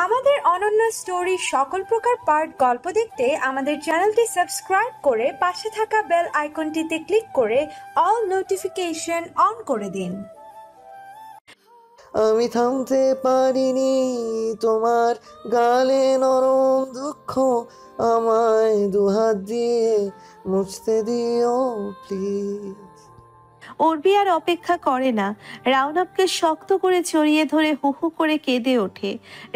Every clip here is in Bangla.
আমাদের অনন্য স্টোরি সকল প্রকার পার্ট গল্প দেখতে আমাদের চ্যানেলটি সাবস্ক্রাইব করে পাশে থাকা বেল আইকনটিতে ক্লিক করে অল নোটিফিকেশন অন করে দিন। আমি থামতে পারিনি তোমার গালে নরম দুঃখ, আমায় দুহাত দিয়ে মুছতে দিও প্লিজ। উর্বি আর অপেক্ষা করে না, রাউনাবকে শক্ত করে জড়িয়ে ধরে হু হু করে কেঁদে ওঠে।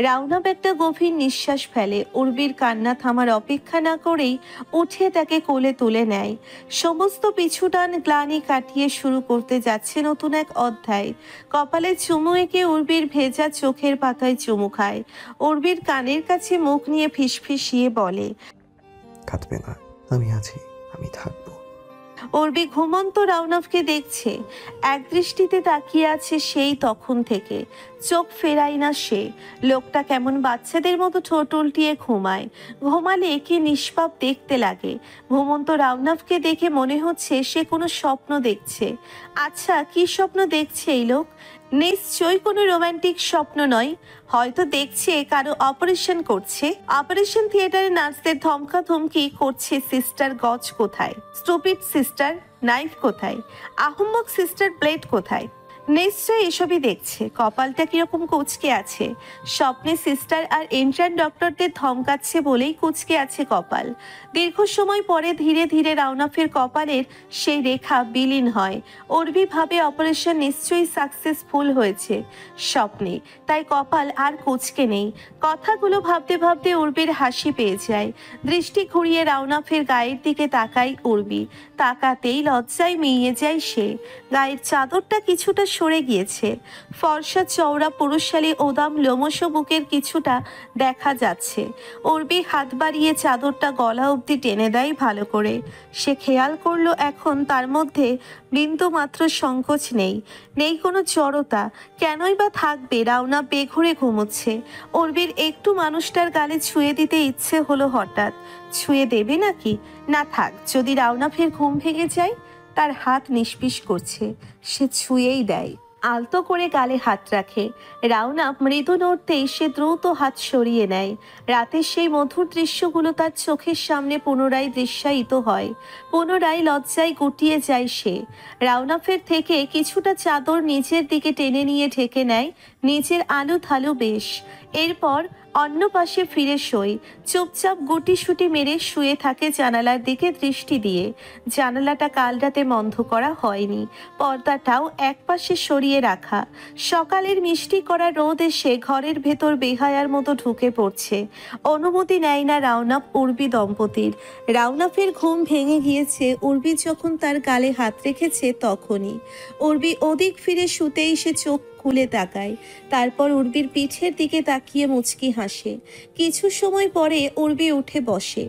রাউনাব একটা গভীর নিঃশ্বাস ফেলে, উর্বির কান্না থামার অপেক্ষা না করেই উঠে তাকে কোলে তুলে নেয়। সমস্ত পিছুটান গ্লানি কাটিয়ে শুরু করতে যাচ্ছে নতুন এক অধ্যায়। কপালে চুমু এঁকে উর্বির ভেজা চোখের পাতায় চুমু খায়। উর্বির কানের কাছে মুখ নিয়ে ফিসফিসিয়ে বলে, কাঁদবে না, আমি আছি, আমি থাকবো। উর্বি ঘুমন্ত রাউনাফকে দেখছে, এক দৃষ্টিতে তাকিয়ে আছে সেই তখন থেকে, চোখ ফেরাই না সে। লোকটা কেমন বাচ্চাদের মতো ঠোঁট উল্টিয়ে ঘুমায়, ঘুমালে কি নিষ্পাপ দেখতে লাগে। ঘুমন্ত রাউনাফকে দেখে মনে হচ্ছে সে কোনো স্বপ্ন দেখছে। আচ্ছা, কি স্বপ্ন দেখছে এই লোক? নিশ্চয়ই কোনো রোমান্টিক স্বপ্ন নয়, হয়তো দেখছে কারো অপারেশন করছে। অপারেশন থিয়েটারে নার্সদের ধমকা ধমকি করছে, সিস্টার গজ কোথায়, স্টুপিড সিস্টার নাইফ কোথায়, আহম্মক সিস্টার ব্লেড কোথায়। নিশ্চয়ই এসবই দেখছে। কপালটা কিরকম কুচকে আছে, স্বপ্নে সিস্টার আর এন্ট্রান ডক্টরদের ধমকাচ্ছে বলেই কুচকে আছে কপাল। দীর্ঘ সময় পরে ধীরে ধীরে রাউনাফের কপালের সেই রেখা বিলীন হয়। উর্বি ভাবে অপারেশন নিশ্চয়ই সাকসেসফুল হয়েছে স্বপ্নে, তাই কপাল আর কুচকে নেই। কথাগুলো ভাবতে ভাবতে উর্বির হাসি পেয়ে যায়। দৃষ্টি ঘুরিয়ে রাউনাফের গায়ের দিকে তাকায় উর্বি, তাকাতেই লজ্জায় মিইয়ে যায় সে। গায়ের চাদরটা কিছুটা সরে গিয়েছে, ফর্সা চওড়া পুরুষশালী ওদাম লোমশ বুকের কিছুটা দেখা যাচ্ছে। উর্বি হাত বাড়িয়ে চাদরটা গলা অবধি টেনে দেয় ভালো করে। সে খেয়াল করলো এখন তার মধ্যে বিন্দু মাত্র সংকোচ নেই, নেই কোনো জড়তা। কেনই বা থাকবে? রাউনা বেঘুরে ঘুমোচ্ছে। উর্বির একটু মানুষটার গালে ছুঁয়ে দিতে ইচ্ছে হলো হঠাৎ। ছুঁয়ে দেবে নাকি? না থাক, যদি রাউনা ফের ঘুম ভেঙে যায়। তার হাত নিষ্পিস করছে, সে ছুঁয়েই দেয়। আলতো করে গালে হাত রাখে। রাউনা মৃদু নড়তেই সে দ্রুত হাত সরিয়ে নেয়। রাতের সেই মধুর দৃশ্যগুলো তার চোখের সামনে পুনরায় দৃশ্যায়িত হয়। পুনরায় লজ্জায় গুটিয়ে যায় সে। রাউনাফের থেকে কিছুটা চাদর নিচের দিকে টেনে নিয়ে ঢেকে নেয় নিচের আলু থালু বেশ। এরপর অন্য পাশে ফিরে শোয়, চুপচাপ গুটিসুটি মেরে শুয়ে থাকে জানালার দিকে দৃষ্টি দিয়ে। জানালাটা কাল রাতে বন্ধ করা হয়নি, পর্দাটাও এক পাশে সরিয়ে রাখা। সকালের মিষ্টি করা রোদ এসে ঘরের ভেতর বেহায়ার মতো ঢুকে পড়ছে। অনুমতি নেয় না রাউনাফ উর্বি দম্পতির। রাউনাফের ঘুম ভেঙে গিয়েছে উর্বি যখন তার গালে হাত রেখেছে তখনই। উর্বি ওদিক ফিরে শুতেই সে চোখ খুলে তাকায়, তারপর উর্বির পিঠের দিকে তাকিয়ে মুচকি হাসে। কিছু সময় পরে উর্বি উঠে বসে,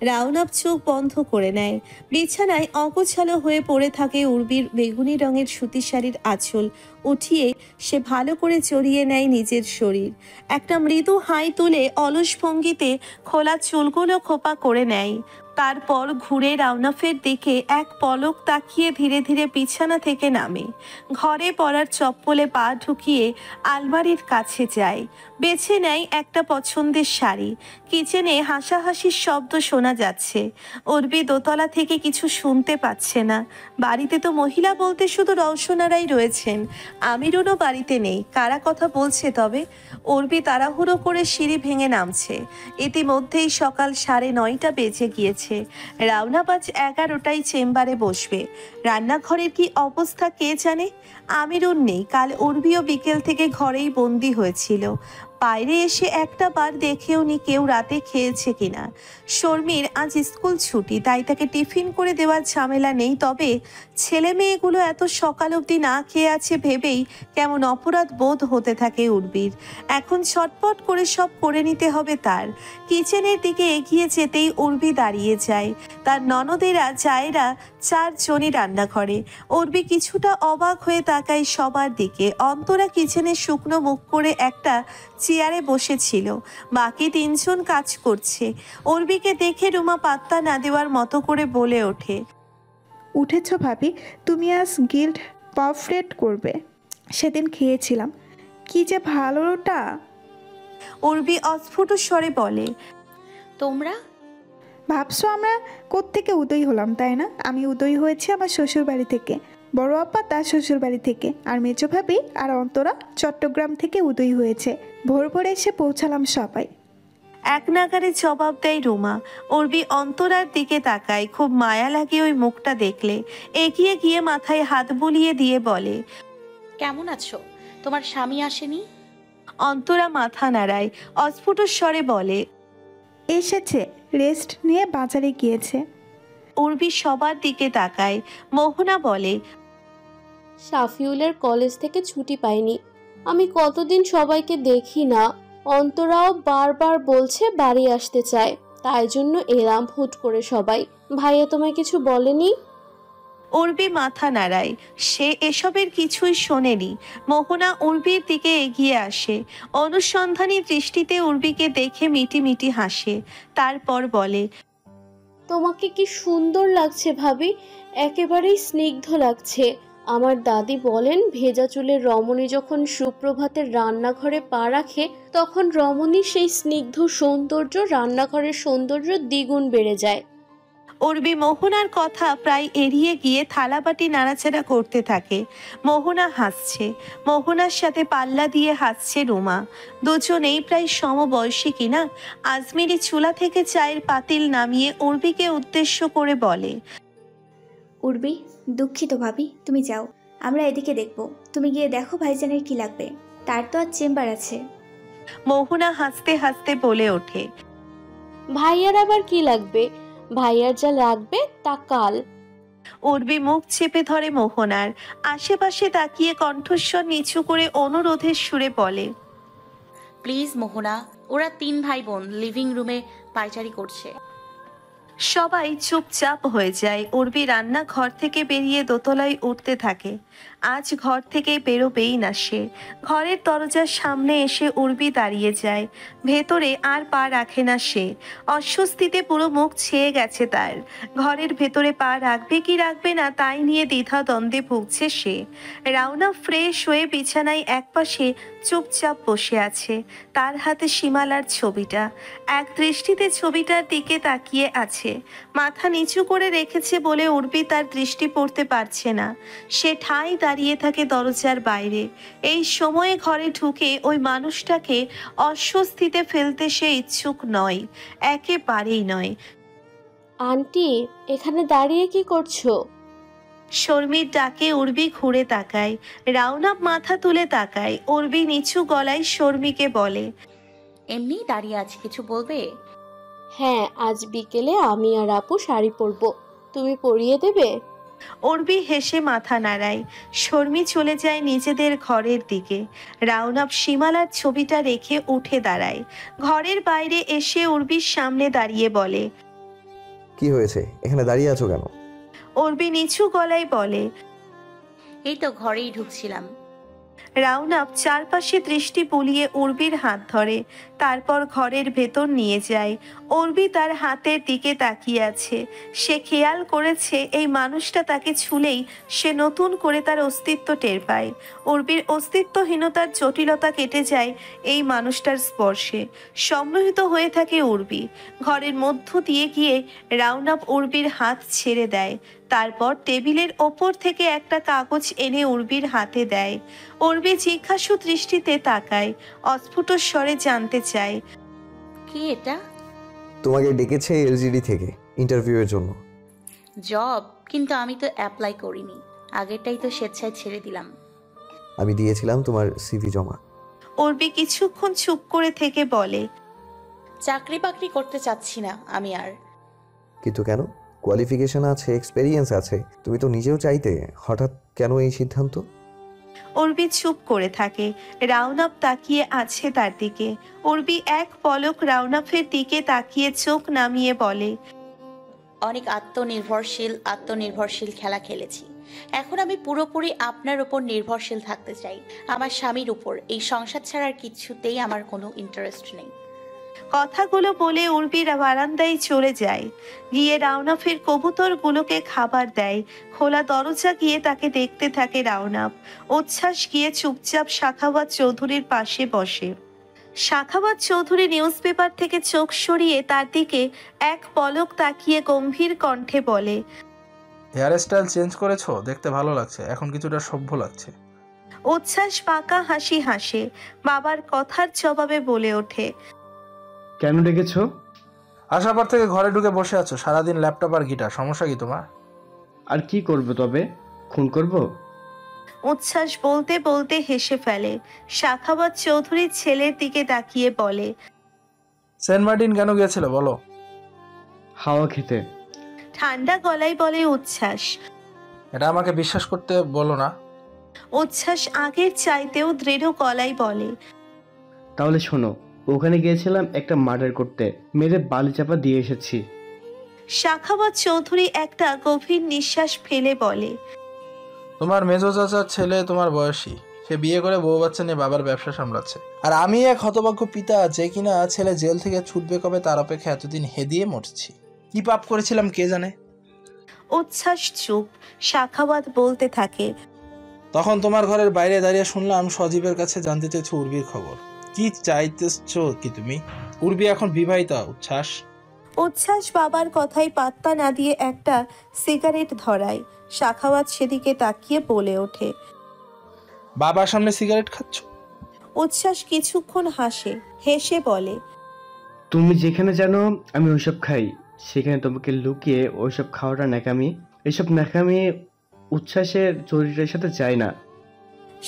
রাউনাফ চোখ বন্ধ করে নেয়। বিছানায় অগোছালো হয়ে পড়ে থাকে উর্বির বেগুনি রঙের সুতি শাড়ির আঁচল। উঠিয়ে সে ভালো করে চড়িয়ে নেয় নিজের শরীর। একটা মৃদু হাই তুলে অলস ভঙ্গিতে খোলা চুলগুলো খোপা করে নেয়। তারপর ঘুরে রাউনাফের দিকে এক পলক তাকিয়ে ধীরে ধীরে বিছানা থেকে নামে। ঘরে পরার চপ্পলে পা ঢুকিয়ে আলমারির কাছে যায়, বেছে নেয় একটা পছন্দের শাড়ি। কিচেনে হাসাহাসির শব্দ শোনা যাচ্ছে। উর্বি দোতলা থেকে কিছু শুনতে পাচ্ছে না। বাড়িতে তো মহিলা বলতে শুধু রওশনারাই রয়েছেন, আমিরুনও বাড়িতে নেই। কারা কথা বলছে তবে? উর্বি তাড়াহুড়ো করে সিঁড়ি ভেঙে নামছে। ইতিমধ্যেই সকাল 9:30 বেজে গিয়েছে। রাউনাফ আজ 11টায় চেম্বারে বসবে। রান্নাঘরের কি অবস্থা কে জানে। আমিরুন নেই, কাল উর্বিও বিকেল থেকে ঘরেই বন্দি হয়েছিল। বাইরে এসে একটা বার দেখেও নি কেউ রাতে খেয়েছে কিনা। শর্মির আজ স্কুল ছুটি, তাই তাকে টিফিন করে দেওয়ার ঝামেলা নেই। তবে ছেলে মেয়েগুলো এত সকাল অবধি না খেয়ে আছে ভেবেই কেমন অপরাধ বোধ হতে থাকে উর্বির। এখন ছটপট করে সব করে নিতে হবে তার। কিচেনের দিকে এগিয়ে যেতেই উর্বি দাঁড়িয়ে যায়। তার ননদেরা জায়েরা 4 জনই রান্নাঘরে। উর্বি কিছুটা অবাক হয়ে তাকায় সবার দিকে। অন্তরা কিচেনে শুকনো মুখ করে একটা চেয়ারে বসেছিল, বাকি 3 জন কাজ করছে। উর্বিকে দেখে রুমা পাত্তা না দেওয়ার মতো করে বলে ওঠে, উঠেছ ভাবি, তুমি আজ গিল্ড পারফেক্ট করবে। সেদিন খেয়েছিলাম, কি যে ভালোটা। উর্বি অস্ফুট স্বরে বলে, তোমরা ভাবছো আমরা কোত্থেকে উদয় হলাম, তাই না? আমি উদয় হয়েছি আমার শ্বশুর বাড়ি থেকে, বড় আপা তার শ্বশুর বাড়ি থেকে, আর মেজো ভাবি আর অন্তরা চট্টগ্রাম থেকে উদয় হয়েছে। ভোর ভোরে এসে পৌঁছালাম সবাই। এক নাগারে জবাব দেয় রুমা। উর্বি অন্তরার দিকে তাকায়, খুব মায়া লাগে ওই মুখটা দেখলে। এগিয়ে গিয়ে মাথায় হাত বুলিয়ে দিয়ে বলে, কেমন আছো? তোমার স্বামী আসেনি? অন্তরা মাথা নাড়ায়, অস্ফুট স্বরে বলে, এসেছে, রেস্ট নিয়ে বাজারে গিয়েছে। উর্বি সবার দিকে তাকায়। মোহনা বলে, শাফিউলের কলেজ থেকে ছুটি পাইনি, আমি কতদিন সবাইকে দেখি না। অন্তরাও বারবার বলছে বাড়ি আসতে চায়, তাই জন্য এলাম হুট করে। সবাই ভাইয়া তোমায় কিছু বলেনি? উর্বি মাথা নাড়ায়, সে এসবের কিছুই শোনেনি। মোহনা উর্বির দিকে এগিয়ে আসে, অনুসন্ধানী দৃষ্টিতে উর্বিকে দেখে মিটি মিটি হাসে, তারপর বলে, তোমাকে কি সুন্দর লাগছে ভাবি, একেবারেই স্নিগ্ধ লাগছে। আমার দাদি বলেন ভেজা চুলের রমণী যখন সুপ্রভাতের রান্নাঘরে পা রাখে, তখন রমণীর সেই স্নিগ্ধ সৌন্দর্য রান্নাঘরের সৌন্দর্য দ্বিগুণ বেড়ে যায়। উর্বি মোহনার কথা প্রায় এড়িয়ে গিয়ে থালাবাটি নাড়াচাড়া করতে থাকে। মোহনা হাসছে, মোহনার সাথে পাল্লা দিয়ে হাসছে রুমা। দুজনেই প্রায় সমবয়সী কিনা। আজমিরি চুলা থেকে চায়ের পাতিল নামিয়ে উর্বিকে উদ্দেশ্য করে বলে, উর্বি, দুঃখিত ভাবি, তুমি যাও, আমরা এদিকে দেখব। তুমি গিয়ে দেখো ভাইজানের কি লাগবে, তার তো আর চেম্বার আছে। মোহনা হাসতে হাসতে বলে ওঠে, ভাইয়ার আবার কি লাগবে? ভাইয়ার যা লাগবে তা কাল। উর্বি মুখ চেপে ধরে মোহনার। আশেপাশে তাকিয়ে কণ্ঠস্বর নিচু করে অনুরোধের সুরে বলে, প্লিজ মোহনা, ওরা 3 ভাই বোন লিভিং রুমে পায়চারি করছে। সবাই চুপচাপ হয়ে যায়। উর্বি রান্নাঘর থেকে বেরিয়ে দোতলায় উঠতে থাকে। আজ ঘর থেকে বেরোবেই না সে। ঘরের দরজার সামনে এসে উর্বি দাঁড়িয়ে যায়। ভেতরে আর পা রাখে না সে। অস্বস্তিতে পুরো মুখ ছেয়ে গেছে তার। ঘরের ভেতরে পা রাখবে কি রাখবে না তাই নিয়ে দ্বিধা দ্বন্দ্বে ভুগছে সে। রাউনা ফ্রেশ হয়ে বিছানায় একপাশে চুপচাপ বসে আছে। তার হাতে সীমালার ছবিটা। এক দৃষ্টিতে ছবিটার দিকে তাকিয়ে আছে। মাথা নিচু করে রেখেছে বলে উর্বি তার দৃষ্টি পড়তে পারছে না। সে ঠাই দাঁড়িয়ে থাকে দরজার বাইরে। এই সময়ে ঘরে ঢুকে ওই মানুষটাকে অস্বস্তিতে ফেলতে সে ইচ্ছুক নয়, একেবারেই নয়। আন্টি, এখানে দাঁড়িয়ে কি করছো? শর্মির ডাকে উর্বি ঘুরে তাকায়। রাউনাপ মাথা তুলে তাকায়। উর্বি নিচু গলায় শর্মিকে বলে, এমনি দাঁড়িয়ে আছি, কিছু বলবে? হ্যাঁ, আজ বিকেলে আমি আর আপু শাড়ি পরবো, তুমি পরিয়ে দেবে? উর্বি হেসে মাথা নাড়ায়। শর্মি চলে যায় নিজেদের ঘরের দিকে। রাউনাপ সীমালার ছবিটা রেখে উঠে দাঁড়ায়। ঘরের বাইরে এসে উর্বির সামনে দাঁড়িয়ে বলে, কি হয়েছে, এখানে দাঁড়িয়ে আছো কেন? উর্বি নিচু গলায় বলে, এই তো ঘরেই ঢুকছিলাম। রাউনাপ চারপাশে দৃষ্টি বুলিয়ে উর্বির হাত ধরে, তারপর ঘরের ভেতর নিয়ে যায়। উর্বি তার হাতের দিকে তাকিয়ে আছে। সে খেয়াল করেছে এই মানুষটা তাকে ছুলেই সে নতুন করে তার অস্তিত্ব টের পায়। উর্বির অস্তিত্বহীনতার জটিলতা কেটে যায় এই মানুষটার স্পর্শে। সম্মোহিত হয়ে থাকে উর্বি। ঘরের মধ্য দিয়ে গিয়ে রাউনাপ উর্বির হাত ছেড়ে দেয়। তারপর টেবিলের ওপর থেকে একটা কাগজ এনে উর্বির হাতে দেয়। উর্বি জিজ্ঞাসু দৃষ্টিতে তাকায়, অস্ফুট স্বরে জানতে চায়, কি এটা? তোমাকে ডেকেছে এলজিডি থেকে ইন্টারভিউয়ের জন্য। জব? কিন্তু আমি তো অ্যাপ্লাই করিনি, আগেরটাই তো স্বেচ্ছায় ছেড়ে দিলাম। আমি দিয়েছিলাম তোমার সিভি জমা। উর্বি কিছুক্ষণ চুপ করে থেকে বলে, চাকরি বাকরি করতে চাচ্ছি না আমি আর। কিন্তু কেন? কোয়ালিফিকেশন আছে, এক্সপেরিয়েন্স আছে, তুমি তো নিজেও চাইতে, হঠাৎ কেন এই সিদ্ধান্ত? উর্বি চুপ করে থাকে। রাউনাপ তাকিয়ে আছে তার দিকে। উর্বি এক পলক রাউনাফের দিকে তাকিয়ে চোখ নামিয়ে বলে, অনেক আত্মনির্ভরশীল খেলা খেলেছি। এখন আমি পুরোপুরি আপনার উপর নির্ভরশীল থাকতে চাই, আমার স্বামীর উপর। এই সংসার ছাড়ার কিছুতেই আমার কোনো ইন্টারেস্ট নেই। কথাগুলো বলে উর্বির বারান্দায় চলে যায়, গিয়ে রাউনাফের কবুতরগুলোকে খাবার দেয়। খোলা দরজা গিয়ে তাকে দেখতে থাকে রাউনাফ। উচ্ছ্বাস গিয়ে চুপচাপ সাখাওয়াত চৌধুরীর পাশে বসে। সাখাওয়াত চৌধুরী নিউজ পেপার থেকে চোখ সরিয়ে তার দিকে এক পলক তাকিয়ে গম্ভীর কণ্ঠে বলে, হেয়ার স্টাইল চেঞ্জ করেছো, দেখতে ভালো লাগছে, এখন কিছুটা সভ্য লাগছে। উচ্ছ্বাস পাকা হাসি হাসে, বাবার কথার জবাবে বলে ওঠে, কেন ডেকেছো? আসার পর থেকে ঘরে ঢুকে বসে আছো, সারাদিন ল্যাপটপ আর গিটার, সমস্যা কি তোমার? আর কি করবো তবে? খুন করব? উচ্ছ্বাস বলতে বলতে হেসে ফেলে। সাখাওয়াত চৌধুরীর ছেলের দিকে তাকিয়ে বলে, সেন্ট মার্টিন কেন গিয়েছিল বলো? হাওয়া খেতে। ঠান্ডা গলায় বলে উচ্ছ্বাস। এটা আমাকে বিশ্বাস করতে বলো না। উচ্ছ্বাস আগের চাইতেও দৃঢ় গলায় বলে, তাহলে শোনো, ওখানে গিয়েছিলাম একটা মার্ডার করতে, মেরে বালি চাপা দিয়ে এসেছি। সাখাওয়াত চৌধুরী একটা গভীর নিঃশ্বাস ফেলে বলে, তোমার মেজো চাচার ছেলে তোমার বয়সী, সে বিয়ে করে বউ বাচ্চা নিয়ে বাবার ব্যবসা সামলাচ্ছে, আর আমি এক হতভাগ্য পিতা যে কিনা ছেলে জেল থেকে ছুটবে কবে তার অপেক্ষা এতদিন হেদিয়ে মরছি। কি পাপ করেছিলাম কে জানে। উচ্ছ্বাস চুপ। সাখাওয়াত বলতে থাকে, তখন তোমার ঘরের বাইরে দাঁড়িয়ে শুনলাম সজীবের কাছে জানতে চেয়েছো উর্বির খবর। কি চাইতেছো কি তুমি? উর্বি এখন বিবাহিতা। উচ্ছ্বাস উচ্ছ্বাস বাবার কথায় পাত্তা না দিয়ে একটা সিগারেট ধরায়। সাখাওয়াত সেদিকে তাকিয়ে বলে ওঠে, বাবার সামনে সিগারেট খাচ্ছ? উচ্ছ্বাস কিছুক্ষণ হাসে, হেসে বলে, তুমি যেখানে জানো আমি ওইসব খাই, সেখানে তোমাকে লুকিয়ে ওইসব খাওয়াটা ন্যাকামি। এসব ন্যাকামি উচ্ছ্বাসের চরিত্রের সাথে যায় না।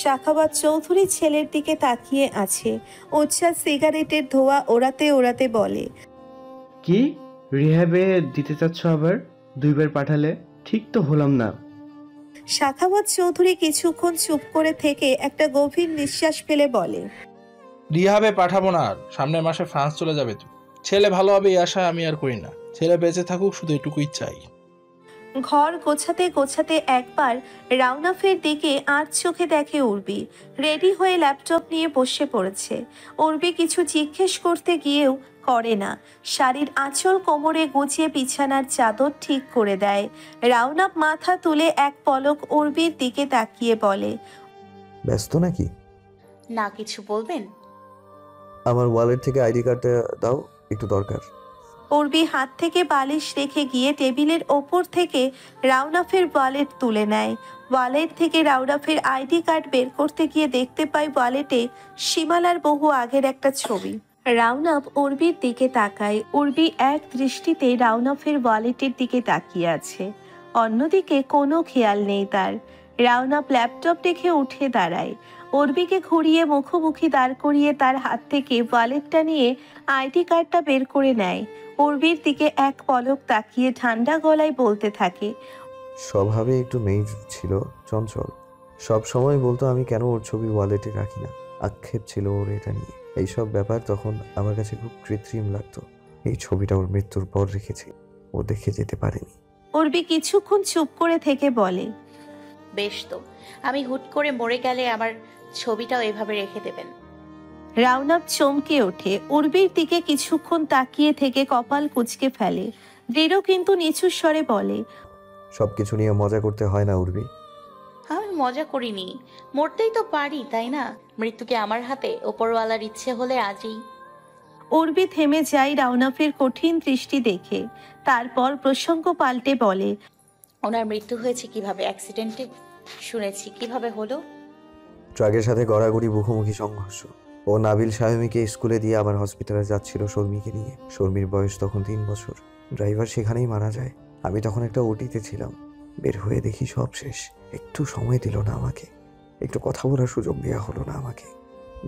সাখাওয়াত চৌধুরী ছেলের দিকে তাকিয়ে আছে। উচ্ছ্বাস সিগারেটের ধোঁয়া ওড়াতে ওড়াতে বলে, কি রিহ্যাবে দিতে চাচ্ছ আবার? 2 বার পাঠালে ঠিক তো হলাম না। সাখাওয়াত চৌধুরী কিছুক্ষণ চুপ করে থেকে একটা গভীর নিঃশ্বাস ফেলে বলে, রিহাবে পাঠাবো না, আর সামনের মাসে ফ্রান্স চলে যাবে তুমি। ছেলে ভালো হবে এই আশা আমি আর করি না, ছেলে বেঁচে থাকুক শুধু এটুকুই চাই। ঘর গোছাতে গোছাতে একবার রাউনাফের দিকে আঁচ চোখে দেখে উর্বি রেডি হয়ে ল্যাপটপ নিয়ে বসে পড়েছে। উর্বি কিছু জিজ্ঞেস করতে গিয়েও করে না, শাড়ির আঁচল কোমরে গুছিয়ে বিছানার চাদর ঠিক করে দেয়। রাউনাফ মাথা তুলে এক পলক উর্বির দিকে তাকিয়ে বলে, ব্যস্ত নাকি? না, কিছু বলবেন? আমার ওয়ালেট থেকে আইডি কার্ডটা দাও, একটু দরকার। উর্বি হাত থেকে বালিশ রেখে গিয়ে টেবিলের ওপর থেকে রাউনাফের ওয়ালেট তুলে নেয়। ওয়ালেট থেকে রাউনাফের আইডি কার্ড বের করতে গিয়ে দেখতে পায় ওয়ালেটে সীমালার বহু আগের একটা ছবি। রাউনাফ উর্বির দিকে তাকায়। উর্বি এক দৃষ্টিতে রাউনাফের ওয়ালেটের দিকে তাকিয়ে আছে, অন্যদিকে কোনো খেয়াল নেই তার। রাউনাফ ল্যাপটপ রেখে উঠে দাঁড়ায়। উর্বিকে ঘুরিয়ে মুখোমুখি দাঁড় করিয়ে তার হাত থেকে ওয়ালেটটা নিয়ে আইডি কার্ডটা বের করে নেয়। উর্বির দিকে এক পলক তাকিয়ে ঠান্ডা গলায় বলতে থাকে, স্বভাবে একটু মেয়ে ছিল, চঞ্চল। সব সময় বলতো আমি কেন ওর ছবি ওয়ালেটে রাখি না, আক্ষেপ ছিল ওর এটা নিয়ে। এইসব ব্যাপার তখন আমার কাছে খুব কৃত্রিম লাগতো। এই ছবিটা ওর মৃত্যুর পর রেখেছি, ও দেখে যেতে পারেনি। উর্বি কিছুক্ষণ চুপ করে থেকে বলে, বেশ তো, আমি হুট করে মরে গেলে আমার ছবিটাও এভাবে রেখে দেবেন। রাউনাফ চমকে ওঠে। উর্বির দিকে কিছুক্ষণ তাকিয়ে থেকে কপাল কুঁচকে ফেলে। দৃঢ় কিন্তু নিচু স্বরে বলে, সবকিছু নিয়ে মজা করতে হয় না উর্বি। আমি মজা করিনি, মরতেই তো পারি তাই না? মৃত্যুকে আমার হাতে, ওপরওয়ালার ইচ্ছে হলে আজই। উর্বি থেমে যায় রাউনাফের কঠিন দৃষ্টি দেখে। তারপর প্রসঙ্গ পাল্টে বলে, ওনার মৃত্যু হয়েছে কিভাবে? অ্যাক্সিডেন্টে শুনেছি, কিভাবে হলো? ট্রাকের সাথে গড়াগড়ি মুখোমুখি সংঘর্ষ। ও নাবিল শাহমিকে স্কুলে দিয়ে আবার হসপিটালে যাচ্ছিল শর্মিকে নিয়ে। শর্মির বয়স তখন 3 বছর। ড্রাইভার সেখানেই মারা যায়। আমি তখন একটা ওটিতে ছিলাম। বের হয়ে দেখি সব শেষ। একটু সময় দিল না আমাকে, একটু কথা বলার সুযোগ দেওয়া হলো না আমাকে।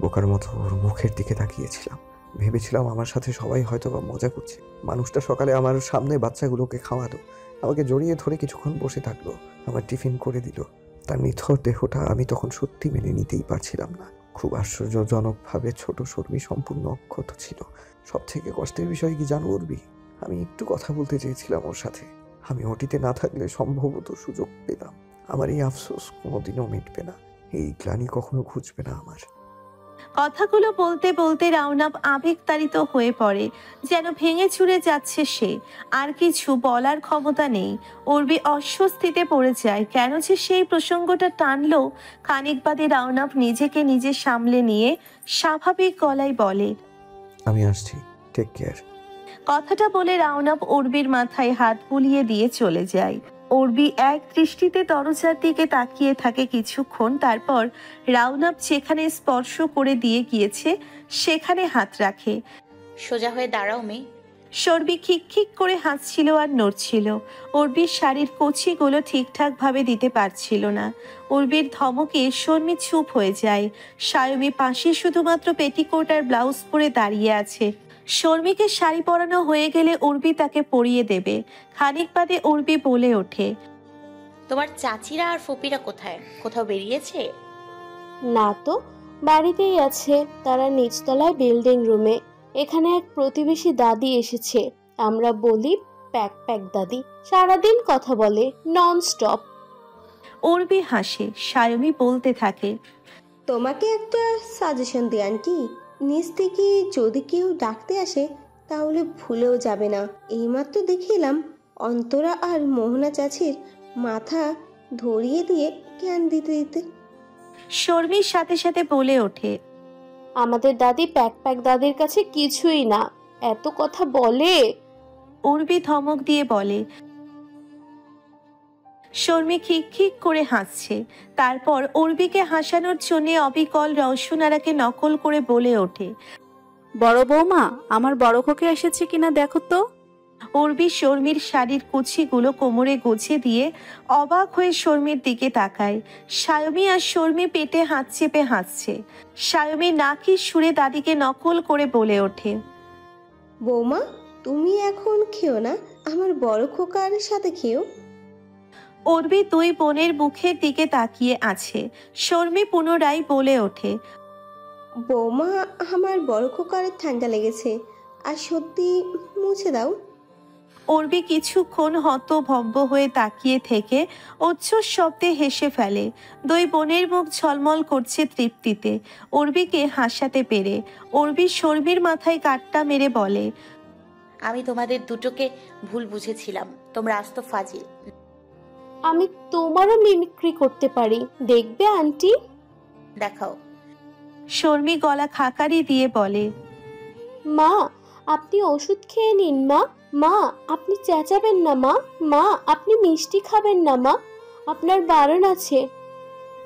বোকার মতো ওর মুখের দিকে তাকিয়েছিলাম। ভেবেছিলাম আমার সাথে সবাই হয়তো বা মজা করছে। মানুষটা সকালে আমার সামনে বাচ্চাগুলোকে খাওয়ালো, আমাকে জড়িয়ে ধরে কিছুক্ষণ বসে থাকলো, আমার টিফিন করে দিল। তার নিথর দেহটা আমি তখন সত্যি মেনে নিতেই পারছিলাম না। খুব আশ্চর্যজনকভাবে ছোট শর্মী সম্পূর্ণ অক্ষত ছিল। সব থেকে কষ্টের বিষয় কি জানো উর্বি? আমি একটু কথা বলতে চেয়েছিলাম ওর সাথে। আমি ওটিতে না থাকলে সম্ভবত সুযোগ পেতাম। আমার এই আফসোস কোনোদিনও মিটবে না, এই গ্লানি কখনো ঘুচবে না আমার। কথাগুলো বলতে বলতে রাউনাপ আবেগতাড়িত হয়ে পড়ে, যেন ভেঙে চুরে যাচ্ছে সে। আর কিছু বলার ক্ষমতা নেই। উর্বি অস্বস্তিতে পড়ে যায়। কেন যে সেই প্রসঙ্গটা টানলো। খানিক বাদে রাউনাপ নিজেকে নিজে সামলে নিয়ে স্বাভাবিক গলায় বলে, আমি আসছি, টেক কেয়ার। কথাটা বলে রাউনাপ উর্বির মাথায় হাত বুলিয়ে দিয়ে চলে যায়। উর্বি এক দৃষ্টিতে দরজার দিকে তাকিয়ে থাকে কিছুক্ষণ, তারপর রাউনাপ যেখানে স্পর্শ করে দিয়ে গিয়েছে সেখানে হাত রাখে। সোজা হয়ে দাঁড়াও মেয়ে। শর্মি খিকখিক করে হাসছিল আর নড়ছিল। উর্বির শাড়ির কচিগুলো ঠিকঠাক ভাবে দিতে পারছিল না। উর্বির ধমকে শর্মি চুপ হয়ে যায়। সায়মি পাশে শুধুমাত্র পেটিকোট আর ব্লাউজ পরে দাঁড়িয়ে আছে। শর্মিকে শাড়ি পরানো হয়ে গেলে উর্বি তাকে পরিয়ে দেবে। খানিক বাদে উর্বি বলে ওঠে, তোমার চাচিরা আর ফুপিরা কোথায়? কোথাও বেরিয়েছে? না তো, বাড়িতেই আছে। তারা নিচতলায় বিল্ডিং রুমে। এখানে এক প্রতিবেশী দাদি এসেছে। আমরা বলি প্যাক প্যাক দাদি। সারাদিন কথা বলে, নন স্টপ। উর্বি হাসে। সায়মি বলতে থাকে, তোমাকে একটা সাজেশন দিই আন্টি, নিচ থেকে যদি কেউ ডাকতে আসে তাহলে ভুলেও যাবে না। এইমাত্র দেখে এলাম অন্তরা আর মোহনা চাচির মাথা ধরিয়ে দিয়ে জ্ঞান দিতে দিতে। শর্মির সাথে সাথে বলে ওঠে, আমাদের দাদি প্যাক প্যাক দাদির কাছে কিছুই না, এত কথা বলে। উর্বি ধমক দিয়ে বলে। শর্মি খিকখিক করে হাসছে। তারপর উর্বিকে হাসানোর জন্য অবিকল রওশনারাকে নকল করে বলে ওঠে, বড় বৌমা, আমার বড় খোকে এসেছে কিনা দেখো তো। উর্বি শর্মির শাড়ির কুচিগুলো কোমরে গুছে দিয়ে অবাক হয়ে শর্মির দিকে তাকায়। সায়মি আর শর্মি পেটে হাত চেপে হাসছে। সায়মি নাকি সুরে দাদিকে নকল করে বলে ওঠে, বৌমা তুমি এখন খেও না, আমার বড় খোকার সাথে খেও। উর্বি দুই বোনের মুখের দিকে তাকিয়ে আছে। শর্মি পুনরায় বলে ওঠে, বৌমা আমার বড় খোকার ঠান্ডা লেগেছে, আর সত্যি মুছে দাও। উর্বি কিছুক্ষণ হতভম্ব হয়ে তাকিয়ে থেকে উচ্ছ্বাস শব্দে হেসে ফেলে। দুই বোনের মুখ ঝলমল করছে তৃপ্তিতে উর্বিকে হাসাতে পেরে। উর্বি শর্মির মাথায় কাট্টা মেরে বলে, আমি তোমাদের দুটোকে ভুল বুঝেছিলাম। তোমরা আস্ত ফাজিল। আমি তোমারও মিমিক্রি করতে পারি, দেখবে আন্টি? দেখাও। শর্মি গলা খাকারি দিয়ে বলে, মা আপনি ওষুধ খেয়ে নিন। মা মা আপনি চেঁচাবেন না। মা মা আপনি মিষ্টি খাবেন না। মা আপনার বারণ আছে।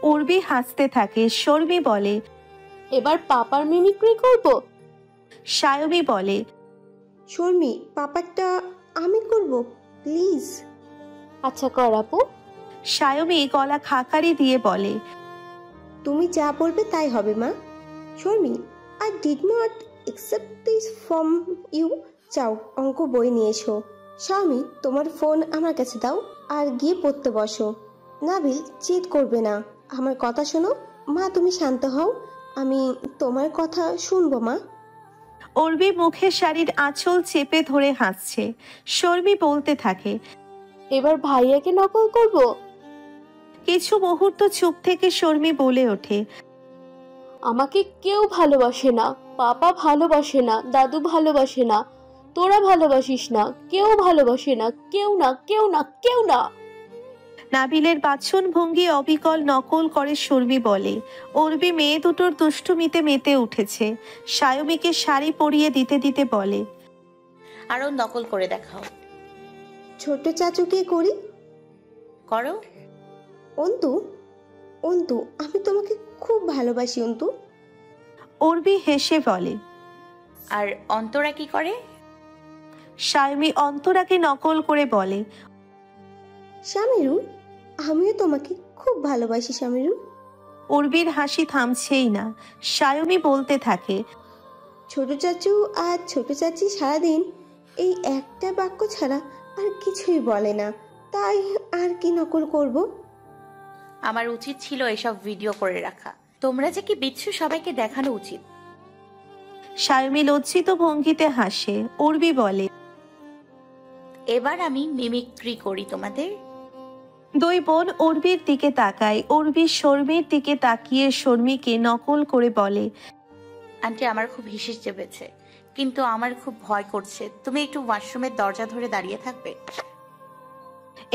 উর্বি হাসতে থাকে। শর্মি বলে, এবার পাপার মিমিক্রি করব। সায়মি বলে, শর্মি পাপারটা আমি করব প্লিজ। আচ্ছা কর আপু। সায়মি গলা খাকারি দিয়ে বলে, তুমি যা বলবে তাই হবে মা। Sharmi I did not accept this from you. যাও অঙ্ক বই নিয়ে এসো। স্বামী তোমার ফোন আমার কাছে দাও আর গিয়ে পড়তে বসো। নাবিল চিট করবে না, আমার কথা শোনো। মা তুমি শান্ত হও, আমি তোমার কথা শুনবো মা। উর্বি মুখে শাড়ির আঁচল চেপে ধরে হাসছে। শর্মি বলতে থাকে, এবার ভাইয়াকে নকল করব। কিছু মুহূর্ত চুপ থেকে শর্মি বলে ওঠে, আমাকে কেউ ভালোবাসে না। পাপা ভালোবাসে না, দাদু ভালোবাসে না, তোরা ভালোবাসিস না, কেউ ভালোবাসে না, কেউ না, কেউ না, কেউ না। নাবিলের বাচন ভঙ্গি অবিকল নকল করে শর্মি বলে। উর্বি মেয়ে দুটোর দুষ্টুমিতে মেতে উঠেছে। সায়মিকে শাড়ি পরিয়ে দিতে দিতে বলে, আরো নকল করে দেখাও। ছোট চাচুকে করি। করো। অন্তু অন্তু আমি তোমাকে খুব ভালোবাসি অন্তু। উর্বি হেসে বলে। আর অন্তরা কি করে? সায়মি অন্তরাকে নকল করে বলে, শামিরু আমিও তোমাকে খুব ভালোবাসি শামিরু। উর্বির হাসি থামছেই না। সায়মি বলতে থাকে, ছোট চাচু আর ছোট চাচি সারাদিন এই একটা বাক্য ছাড়া আর কিছুই বলে না, তাই আর কি নকল করব। আমার উচিত ছিল এসব ভিডিও করে রাখা। তোমরা যে কি বিচ্ছু সবাইকে দেখানো উচিত। সায়মি লজ্জিত ভঙ্গিতে হাসে। উর্বি বলে, এবার আমি মিমিক্রি করি তোমাদের। দুই বোন উর্বির দিকে তাকায়। উর্বি শর্মির দিকে তাকিয়ে শর্মিকে নকল করে বলে, আন্টি আমার খুব হিসেস চেপেছে, কিন্তু আমার খুব ভয় করছে। তুমি একটু ওয়াশরুমের দরজা ধরে দাঁড়িয়ে থাকবে?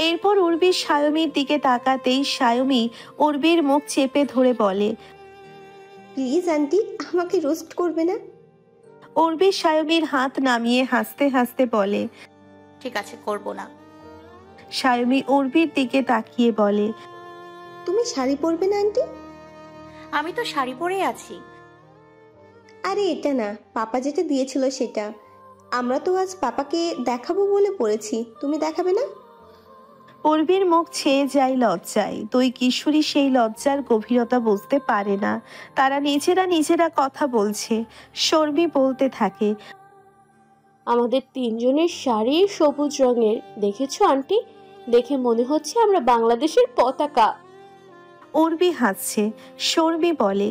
এরপর উর্বি সায়মীর দিকে তাকাতেই সায়মী উর্বির মুখ চেপে ধরে বলে, প্লিজ আন্টি, আমাকে রোস্ট করবে না। উর্বি সায়মীর হাত নামিয়ে হাসতে হাসতে বলে, ঠিক আছে, করব না। সায়মী উর্বির দিকে তাকিয়ে বলে, তুমি শাড়ি পরবে না আন্টি? আমি তো শাড়ি পরেই আছি। আরে এটা না, পাপা যেটা দিয়েছিল সেটা। আমরা তো আজ পাপাকে দেখাবো বলে পড়েছি, তুমি দেখাবে না? উর্বির মুখ ছেয়ে যায় লজ্জায়। দুই কিশোরী সেই লজ্জার গভীরতা বুঝতে পারে না। তারা নিজেরা কথা বলছে। শর্মি বলতে থাকে, আমাদের তিনজনের শাড়ি সবুজ রঙের, দেখেছো আন্টি? দেখে মনে হচ্ছে আমরা বাংলাদেশের পতাকা। উর্বি হাসছে। শর্মি বলে,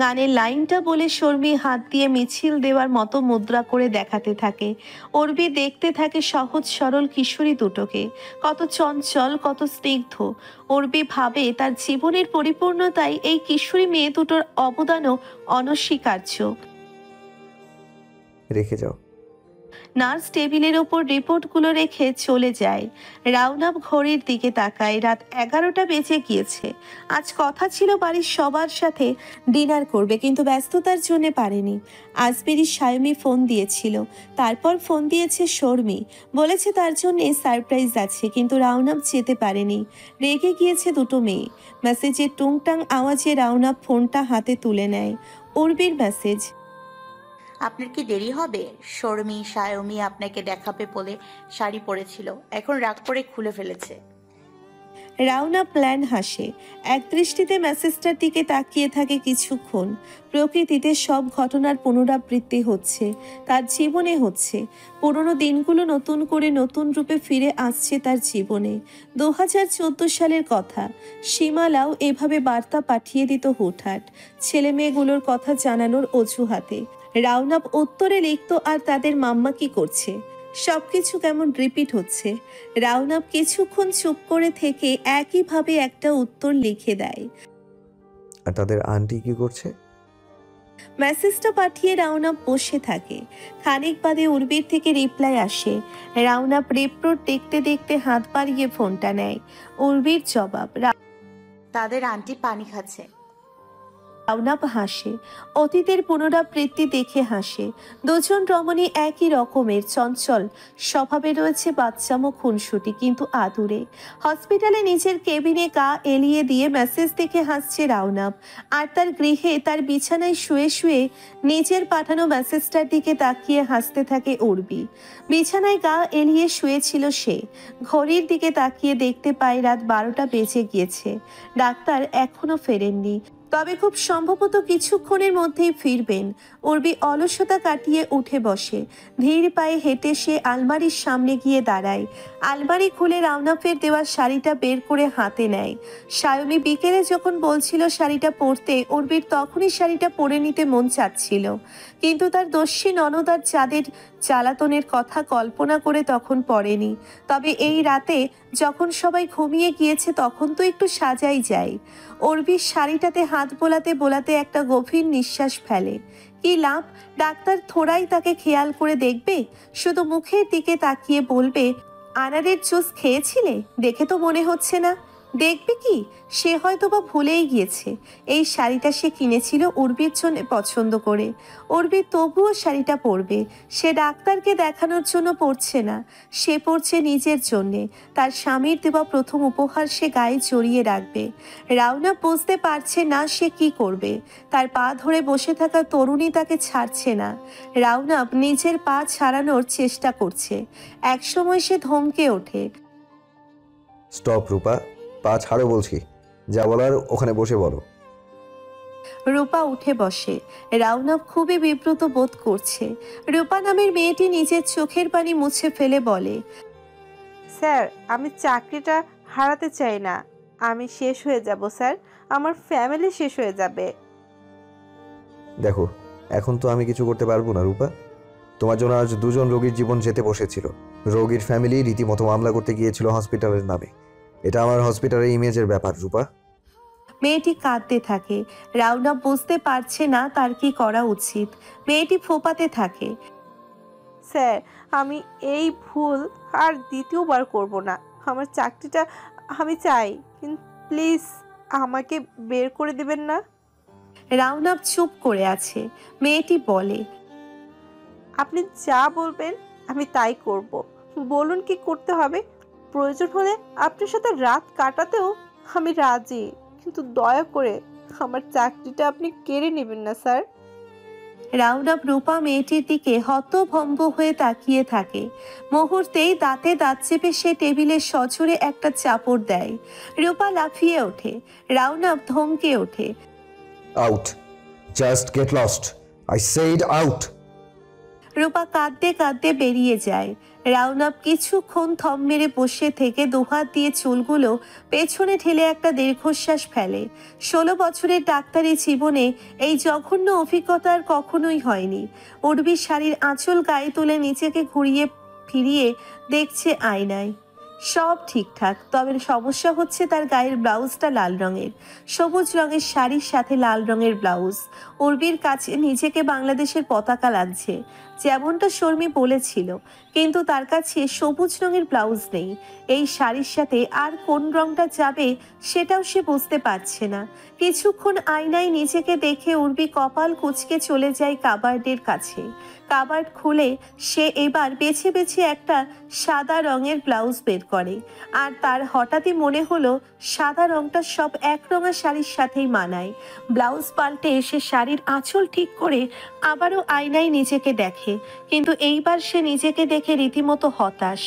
গানের লাইনটা বলে শর্মি হাত দিয়ে মিছিল দেওয়ার মতো মুদ্রা করে দেখাতে থাকে। উর্বি দেখতে থাকে সহজ সরল কিশোরী দুটোকে, কত চঞ্চল, কত স্নিগ্ধ। উর্বি ভাবে তার জীবনের পরিপূর্ণতায় এই কিশোরী মেয়ে দুটোর অবদানও অনস্বীকার্য। রেখে যাও। নার্স টেবিলের ওপর রিপোর্টগুলো রেখে চলে যায়। রাউনাব ঘড়ির দিকে তাকায়। রাত 11টা বেজে গিয়েছে। আজ কথা ছিল বাড়ির সবার সাথে ডিনার করবে, কিন্তু ব্যস্ততার জন্য পারেনি। আজবেরি সায়মী ফোন দিয়েছিল, তারপর ফোন দিয়েছে শর্মি, বলেছে তার জন্য সারপ্রাইজ আছে, কিন্তু রাউনাব যেতে পারেনি। রেগে গিয়েছে দুটো মেয়ে। মেসেজের টুংটাং আওয়াজে রাউনাব ফোনটা হাতে তুলে নেয়। উর্বির মেসেজ, আপনার কি দেরি হবে? শর্মি সায়মী আপনাকে দেখাবে বলে শাড়ি পরেছিল, এখন রাগ করে খুলে ফেলেছে। রাউনা প্ল্যান হাসে। এক দৃষ্টিতে মেসেজটার দিকে তাকিয়ে থাকে কিছুক্ষণ। প্রকৃতিতে সব ঘটনার পুনরাবৃত্তি হচ্ছে, তার জীবনে হচ্ছে। পুরনো দিনগুলো নতুন করে নতুন রূপে ফিরে আসছে তার জীবনে। 2014 সালের কথা। সীমালাও এভাবে বার্তা পাঠিয়ে দিত হুটহাট, ছেলে মেয়েগুলোর কথা জানানোর অজুহাতে। রাউনাব উত্তরে লিখত, আর তাদের মাম্মা কি করছে? সবকিছু কেমন রিপিট হচ্ছে। রাউনাব কিছুক্ষণ চুপ করে থেকে একইভাবে একটা উত্তর লিখে দেয়। আর তাদের আন্টি কি করছে? মেসেজটা পাঠিয়ে রাউনাব বসে থাকে। খানিক বাদে উর্বির থেকে রিপ্লাই আসে। রাউনাব রিপোর্ট দেখতে দেখতে হাত বাড়িয়ে ফোনটা নেয়। উর্বির জবাব, তাদের আন্টি পানি খাচ্ছে। রাউনাব হাসে। অতীতের পুনরাবৃত্তি দেখে হাসে। দুজন রমণী একই রকমের চঞ্চল স্বভাবে, রয়েছে বাচ্চামো খুনসুটি, কিন্তু আদুরে। হসপিটালে নিজের কেবিনে গা এলিয়ে দিয়ে মেসেজ দেখে হাসছে রাউনাব, আর তার গৃহে তার বিছানায় শুয়ে শুয়ে নিজের পাঠানো মেসেজটার দিকে তাকিয়ে হাসতে থাকে উর্বি। বিছানায় গা এলিয়ে শুয়েছিল সে। ঘড়ির দিকে তাকিয়ে দেখতে পায় রাত 12টা বেজে গিয়েছে। ডাক্তার এখনো ফেরেননি, তবে খুব সম্ভবত কিছুক্ষণের মধ্যেই ফিরবেন। উর্বি অলসতা কাটিয়ে উঠে বসে। ধীর পায়ে হেঁটে সে আলমারির সামনে গিয়ে দাঁড়ায়। আলমারি খুলে রাউনাফের দেওয়া শাড়িটা বের করে হাতে নেয়। সায়মী বিকেলে যখন বলছিল শাড়িটা পরতে, উর্বির তখনই শাড়িটা পরে নিতে মন চাচ্ছিল, কিন্তু তার দস্যি ননদ আর চাঁদের জ্বালাতনের কথা কল্পনা করে তখন পরেনি। তবে এই রাতে যখন সবাই ঘুমিয়ে গিয়েছে, তখন তো একটু সাজাই যায়। উর্বির শাড়িটাতে হাত বোলাতে বোলাতে একটা গভীর নিঃশ্বাস ফেলে। কি লাভ, ডাক্তার থোড়াই তাকে খেয়াল করে দেখবে, শুধু মুখের দিকে তাকিয়ে বলবে, আনারের জুস খেয়েছিলে? দেখে তো মনে হচ্ছে না। দেখবে কি, সে হয়তো বা ভুলেই গিয়েছে এই শাড়িটা সে কিনেছিল উর্বির জন্য পছন্দ করে। উর্বি তবুও শাড়িটা পরবে। সে ডাক্তারকে দেখানোর জন্য পরছে না, সে পরছে নিজের জন্যে। তার স্বামীর দেওয়া প্রথম উপহার সে গায়ে জড়িয়ে রাখবে। রাউনা বুঝতে পারছে না সে কি করবে। তার পা ধরে বসে থাকা তরুণী তাকে ছাড়ছে না। রাউনা নিজের পা ছাড়ানোর চেষ্টা করছে। একসময় সে ধমকে ওঠে, স্টপ রূপা, পা ছাড়ো বলছি, যা বলার ওখানে বসে বলো। রূপা উঠে বসে। রাউনাব খুবই বিব্রত বোধ করছে। রূপা নামের মেয়েটি নিজের চোখের পানি মুছে ফেলে বলে, স্যার, আমি চাকরিটা হারাতে চাই না। আমি শেষ হয়ে যাব স্যার, আমার ফ্যামিলি শেষ হয়ে যাবে। দেখো, এখন তো আমি কিছু করতে পারবো না রূপা। তোমার জন্য আজ 2 জন রোগীর জীবন যেতে বসেছিল। রোগীর ফ্যামিলি রীতিমতো মামলা করতে গিয়েছিল হসপিটালের নামে। এটা আমার হসপিটালের ইমেজের ব্যাপার রূপা। মেয়েটি কাঁদতে থাকে। রাউনাপ বুঝতে পারছে না তার কি করা উচিত। মেয়েটি ফোপাতে থাকে। স্যার, আমি এই ভুল আর দ্বিতীয়বার করব না। আমার চাকরিটা আমি চাই, কিন্তু প্লিজ আমাকে বের করে দেবেন না। রাউনাপ চুপ করে আছে। মেয়েটি বলে, আপনি যা বলবেন আমি তাই করব। বলুন কি করতে হবে। প্রয়োজন হলে আপনার সাথে রাত কাটাতেও আমি রাজি, কিন্তু দয়া করে আমার চাকরিটা আপনি কেড়ে নেবেন না স্যার। রাউনাপ রূপা মেয়েটির দিকে হতভম্ব হয়ে তাকিয়ে থাকে। মুহূর্তেই দাঁতে দাঁত চেপে সে টেবিলের সজোরে একটা চাপড় দেয়। রূপা লাফিয়ে ওঠে। রাউনাপ ধমকে ওঠে, out, just get lost, I said out. Rupa কাঁদতে কাঁদতে বেরিয়ে যায়। রাউনাপ কিছুক্ষণ থম মেরে বসে থেকে দুহাত দিয়ে চুলগুলো পেছনে ঠেলে একটা দীর্ঘশ্বাস ফেলে। 16 বছরের ডাক্তারি জীবনে এই জঘন্য অভিজ্ঞতা আর কখনোই হয়নি। উর্বির শাড়ির আঁচল গায়ে তুলে নিজেকে ঘুরিয়ে ফিরিয়ে দেখছে আয়নায়। সব ঠিকঠাক, তবে সমস্যা হচ্ছে তার গায়ের ব্লাউজটা লাল রঙের। সবুজ রঙের শাড়ির সাথে লাল রঙের ব্লাউজ। উর্বির কাছে নিজেকে বাংলাদেশের পতাকা লাগছে, যেমনটা শর্মী বলেছিল, কিন্তু তার কাছে সবুজ রঙের ব্লাউজ নেই। এই শাড়ির সাথে আর কোন রংটা যাবে সেটাও সে বুঝতে পারছে না। কিছুক্ষণ আয়নায় নিজেকে দেখে উর্বি কপাল কুঁচকে চলে যায় কাবার্ডের কাছে। কাবার্ড খুলে সে এবার বেছে বেছে একটা সাদা রঙের ব্লাউজ বের করে। আর তার হঠাৎই মনে হলো সাদা রংটা সব একরঙা শাড়ির সাথেই মানায়। ব্লাউজ পাল্টে এসে শাড়ির আঁচল ঠিক করে আবারও আয়নায় নিজেকে দেখে, কিন্তু এইবার সে নিজেকে দেখে রীতিমতো হতাশ।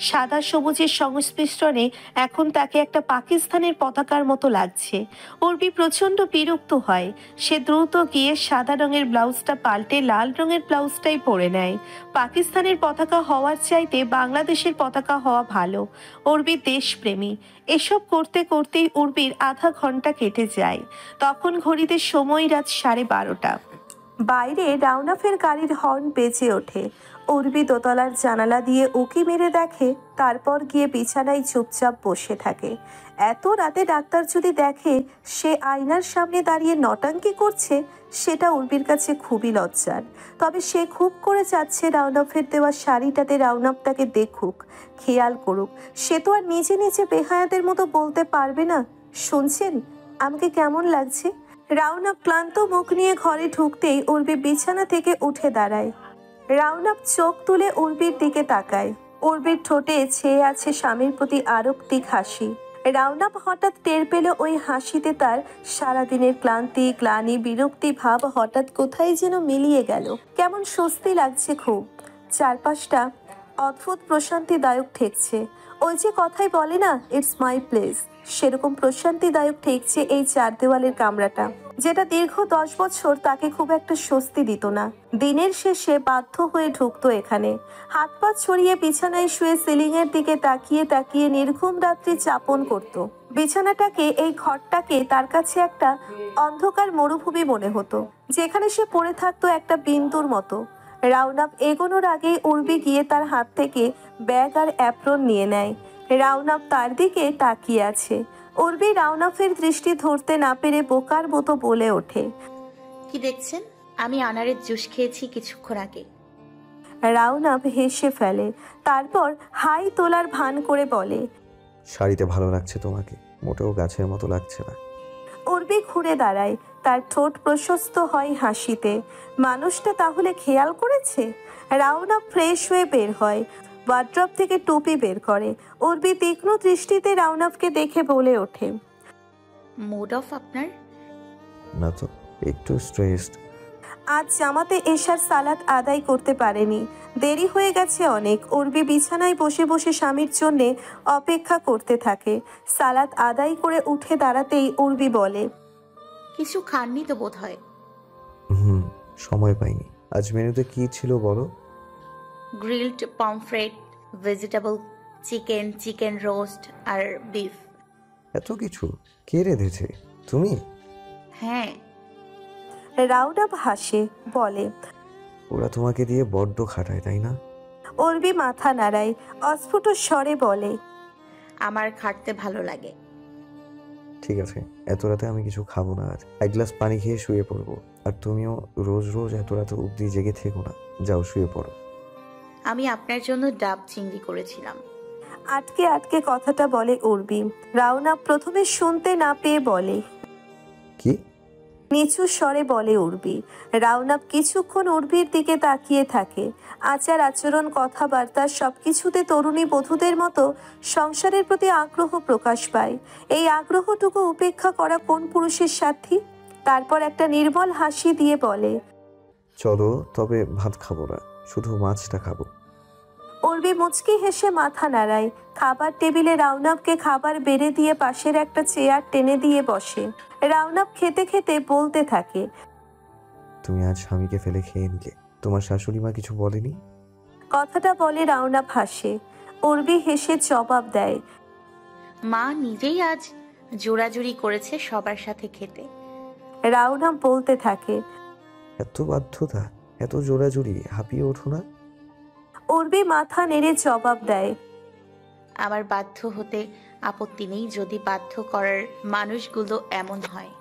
সাদা সবুজের সংমিশ্রণে এখন তাকে একটা পাকিস্তানের পতাকার মতো লাগছে। উর্বি প্রচণ্ড বিরক্ত হয়। সে দ্রুত গিয়ে সাদা রঙের ব্লাউজটা পাল্টে লাল রঙের ব্লাউজটাই পরে নেয়। পাকিস্তানের পতাকা হওয়ার চাইতে বাংলাদেশের পতাকা হওয়া ভালো। উর্বি দেশপ্রেমী। এসব করতে করতেই উর্বির আধা ঘন্টা কেটে যায়। তখন ঘড়িতে সময় রাত 12:30। বাইরে রাউনাফের গাড়ির হর্ন বেজে ওঠে। উর্বি দোতলার জানালা দিয়ে উকি মেরে দেখে, তারপর গিয়ে বিছানায় চুপচাপ বসে থাকে। এত রাতে ডাক্তার যদি দেখে সে আয়নার সামনে দাঁড়িয়ে নটাঙ্কি করছে, সেটা উর্বির কাছে খুবই লজ্জার। তবে সে খুব করে চাচ্ছে রাউনাফের দেওয়া শাড়িটাতে রাউনাফ তাকে দেখুক, খেয়াল করুক। সে তো আর নিজে নিজে বেহায়াদের মতো বলতে পারবে না, শুনছেন আমাকে কেমন লাগছে। রাউনাফ ক্লান্ত মুখ নিয়ে ঘরে ঢুকতেই উর্বি বিছানা থেকে উঠে দাঁড়ায়। রাউনাফ চোখ তুলে উর্বির দিকে তাকায়। উর্বির ঠোঁটে ছেয়ে আছে স্বামীর প্রতি আরক্তিক হাসি। রাউনাফ হঠাৎ টের পেল ওই হাসিতে তার সারাদিনের ক্লান্তি, গ্লানি, বিরক্তি ভাব হঠাৎ কোথায় যেন মিলিয়ে গেল। কেমন স্বস্তি লাগছে খুব। চারপাশটা অদ্ভুত প্রশান্তিদায়ক ঠেকছে। ওই যে কথাই বলে না, ইটস মাই প্লেস, সেরকম প্রশান্তিদায়ক ঠেকছে এই 4 দেওয়ালের কামরাটা, যেটা দীর্ঘ 10 বছর তাকে খুব একটা স্বস্তি দিত না। দিনের শেষে বাধ্য হয়ে ঢুকতো এখানে। হাত পা ছড়িয়ে বিছানায় শুয়ে সিলিংয়ের দিকে তাকিয়ে তাকিয়ে নির্ঘুম রাত্রি যাপন করত। বিছানাটাকে, এই ঘরটাকে তার কাছে একটা অন্ধকার মরুভূমি মনে হতো, যেখানে সে পড়ে থাকতো একটা বিন্দুর মতো। রাউনাফ এগোনোর আগেই উর্বি গিয়ে তার হাত থেকে ব্যাগ আর অ্যাপ্রন নিয়ে নেয়। রাউনাফ তার দিকে তাকিয়ে আছে। উর্বি রাউনাফের দৃষ্টি ধরতে না পেরে বোকার মতো বলে ওঠে, কি দেখছেন? আমি আনারের জুস খেয়েছি কিছুক্ষণ আগে। রাউনাফ হেসে ফেলে, তারপর হাই তোলার ভান করে বলে, শাড়িতে ভালো লাগছে তোমাকে, মোটেও গাছের মতো লাগছে না। উর্বি ঘুরে দাঁড়ায়। তার ঠোঁট প্রশস্ত হয় হাসিতে। মানুষটা তাহলে খেয়াল করেছে। রাউনাফ ফ্রেশ হয়ে বের হয়, ওয়ার্ড্রপ থেকে টুপি বের করে। উর্বি তীক্ষ্ণ দৃষ্টিতে রাউনাফকে দেখে বলে ওঠে, মুড অফ আপনার? না তো, একটু স্ট্রেসড। আজ জামাতে এশার সালাত আদায় করতে পারেনি, দেরি হয়ে গেছে অনেক। উর্বি বিছানায় বসে বসে স্বামীর জন্যে অপেক্ষা করতে থাকে। সালাত আদায় করে উঠে দাঁড়াতেই উর্বি বলে, কিছু খাননি তো বোধ হয়। সময় পাইনি। আজ মেনুতে কি ছিল বলো? Grilled pomfret, vegetable chicken, chicken roast আর বিফ। এত কিছু কে রেঁধেছে? তুমি? হ্যাঁ। রাউনাফ হাসে, বলে, ওরা তোমাকে দিয়ে বড্ড খাটায় তাই না? উর্বি মাথা নাড়ায়, অস্ফুট স্বরে বলে, আমার খাটতে ভালো লাগে। ঠিক আছে, এত রাতে আমি কিছু খাবো না, আর এক গ্লাস পানি খেয়ে শুয়ে পড়বো। আর তুমিও রোজ রোজ এত রাতে অবধি জেগে থেকো না, যাও শুয়ে পড়ো। আমি আপনার জন্য ডাব চিংড়ি করেছিলাম। আটকে আটকে কথাটা বলে উর্বি। রাউনাফ প্রথমে শুনতে না পেয়ে বলে, কি? নিচু স্বরে বলে উর্বি। রাউনাফ কিছুক্ষণ উর্বির দিকে তাকিয়ে থাকে। আচার আচরণ কথাবার্তা সবকিছুতে তরুণী বধূদের মতো সংসারের প্রতি আগ্রহ প্রকাশ পায়। এই আগ্রহটুকু উপেক্ষা করা কোন পুরুষের সাথী? তারপর একটা নির্মল হাসি দিয়ে বলে, চলো, তবে ভাত খাবো না, শুধু মাছটা খাবো। উর্বি মুচকি হেসে মাথা নাড়ায়। খাবার টেবিলে রাউনাফকে খাবার বেড়ে দিয়ে পাশের একটা চেয়ার টেনে দিয়ে বসে। রাউনাফ খেতে খেতে বলতে থাকে, তুমি আজ স্বামীকে ফেলে খেয়ে নিলে, তোমার শাশুড়ি মা কিছু বলেনি? কথাটা বলে রাউনাফ হাসে। উর্বি হেসে জবাব দেয়, মা নিজেই আজ জোড়াজুড়ি করেছে সবার সাথে খেতে। রাউনাফ বলতে থাকে, এত বাধ্যতা, এত জোড়াজুড়ি, হাঁপিয়ে ওঠো না? উর্বি মাথা নেড়ে জবাব দেয়, আমার বাধ্য হতে আপত্তি নেই যদি বাধ্য করার মানুষগুলো এমন হয়।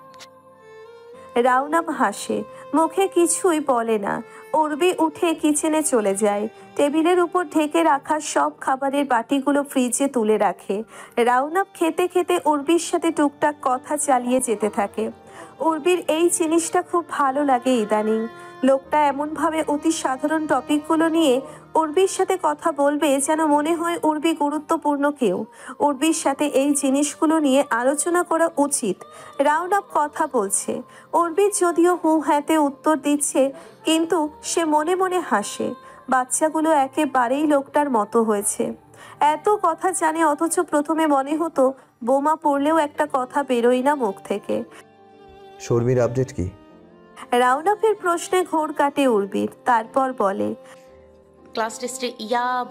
রাউনাফ হাসে, মুখে কিছুই বলে না। উর্বি উঠে কিচেনে চলে যায়। টেবিলের উপর ঢেকে রাখা সব খাবারের বাটিগুলো ফ্রিজে তুলে রাখে। রাউনাফ খেতে খেতে উর্বির সাথে টুকটাক কথা চালিয়ে যেতে থাকে। উর্বির এই জিনিসটা খুব ভালো লাগে ইদানিং। লোকটা এমনভাবে অতি সাধারণ টপিকগুলো নিয়ে উর্বির সাথে কথা বলবে যেন মনে হয় উর্বি গুরুত্বপূর্ণ কেউ। উর্বির সাথে এই জিনিসগুলো নিয়ে আলোচনা করা উচিত। রাউনাফ কথা বলছে, উর্বি যদিও হু হ্যাঁতে উত্তর দিচ্ছে, কিন্তু সে মনে মনে হাসে। বাচ্চাগুলো একেবারেই লোকটার মতো হয়েছে। এত কথা জানে, অথচ প্রথমে মনে হতো বোমা পড়লেও একটা কথা বেরোয় না মুখ থেকে। শর্মির আপডেট কি? রাউনাফের প্রশ্নে ঘোর কাটে উর্বির। তারপর বলে, ক্লাস টেস্টে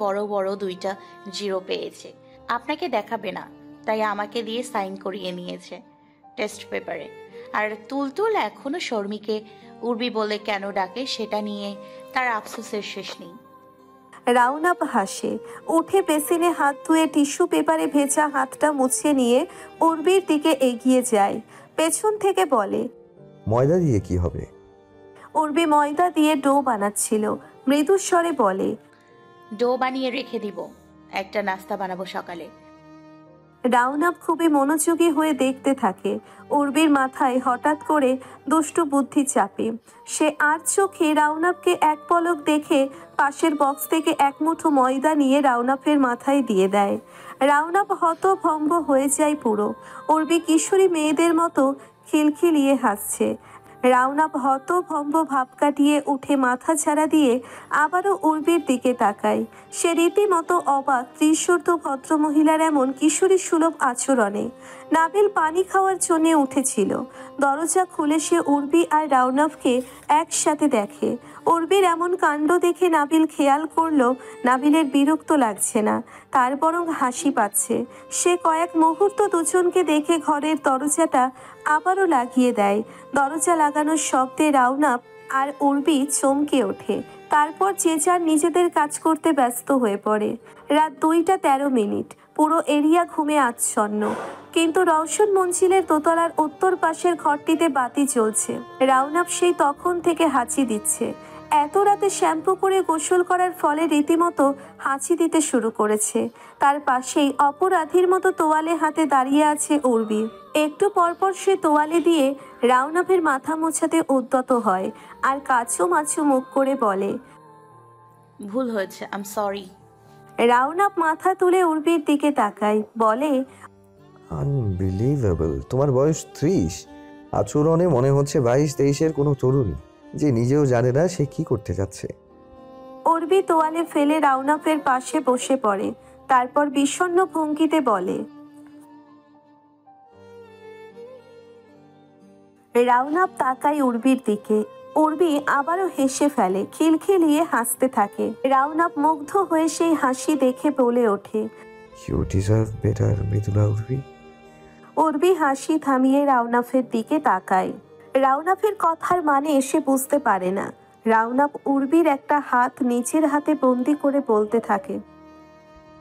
বড় বড় 2টা 0 পেয়েছে। আপনাকে দেখাবে না, তাই আমাকে দিয়ে সাইন করিয়ে নিয়েছে টেস্ট পেপারে। আর তুলতুল এখনো শর্মিকে উর্বি বলে কেন ডাকে সেটা নিয়ে তার আফসোসের শেষ নেই। রাউনাফ হাসে, উঠে বেসিনে হাত ধুয়ে টিস্যু পেপারে ভেজা হাতটা মুছে নিয়ে উর্বির দিকে এগিয়ে যায়। পেছন থেকে বলে, ময়দা দিয়ে কি হবে? উর্বি ময়দা দিয়ে ডো বানাচ্ছিল। মৃদু স্বরে বলে, ডো বানিয়ে রেখে দিব, একটা নাস্তা বানাবো সকালে। রাউনাফ খুবই মনোযোগী হয়ে দেখতে থাকে। উর্বির মাথায় হঠাৎ করে দুষ্টু বুদ্ধি চাপে। সে আর চোখে রাউনাফকে এক পলক দেখে পাশের বক্স থেকে এক মুঠো ময়দা নিয়ে রাউনাফের মাথায় দিয়ে দেয়। রাউনাফ হতভম্ব হয়ে যায় পুরো। উর্বি কিশোরী মেয়েদের মতো খিলখিলিয়ে হাসছে। রাউনাফ হতভম্ব ভাব কাটিয়ে উঠে মাথা ছাড়া দিয়ে আবারও উর্বির দিকে তাকায়। সে রীতিমতো অবাক ত্রিশূর্ধ্ব ভদ্রমহিলার এমন কিশোরী সুলভ আচরণে। নাবিল পানি খাওয়ার জন্যে উঠেছিল। দরজা খুলে সে উর্বি আর রাউনাফকে একসাথে দেখে। উর্বির এমন কাণ্ড দেখে নাবিল খেয়াল করলো নাবিলের বিরক্ত লাগছে না, তার বরং হাসি পাচ্ছে। সে কয়েক মুহূর্ত দুজনকে দেখে ঘরের দরজাটা আবারও লাগিয়ে দেয়। দরজা লাগানোর শব্দে রাউনাফ আর উর্বি চমকে ওঠে। তারপর যে যার নিজেদের কাজ করতে ব্যস্ত হয়ে পড়ে। রাত 2:13। পুরো এরিয়া ঘুমে আচ্ছন্ন, কিন্তু রওশন মঞ্জিলের দোতলার উত্তর পাশের ঘরটিতে বাতি জ্বলছে। রাউনাফ সেই তখন থেকে হাঁচি দিচ্ছে। এত রাতে শ্যাম্পু করে গোসল করার ফলে রীতিমতো হাঁচি দিতে শুরু করেছে। তার পাশেই অপরাধীর মতো তোয়ালে হাতে দাঁড়িয়ে আছে উর্বি। একটু পরপর সে তোয়ালে দিয়ে রাউনাফের মাথা মোছাতে উদ্যত হয় আর কাছু মাছু মুখ করে বলে, ভুল হয়েছে, আই এম সরি। রাউনাফ মাথা তুলে উর্বির দিকে তাকায়, বলে, আনবিলিভেবল, তোমার বয়স 30, আচরণে মনে হচ্ছে 22-23-এর কোনো তরুণী যে নিজেও জানে না সে কি করতে যাচ্ছে। উর্বি তোয়ালে ফেলে রাউনাফের পাশে বসে পড়ে। তারপর বিষণ্ণ ভঙ্গিতে বলে, রাউনাফ তাকায় উর্বির দিকে। উর্বি আবারও হেসে ফেলে, খিলখিলিয়ে হাসতে থাকে। রাউনাফ মুগ্ধ হয়ে সেই হাসি দেখে বলে ওঠে, you deserve better Mridula Urbi. Urbi হাসি থামিয়ে রাউনাফের দিকে তাকায়। রাউনাফের কথার মানে এসে বুঝতে পারে না। রাউনাফ উর্বির একটা হাত নিচের হাতে বন্দি করে বলতে থাকে,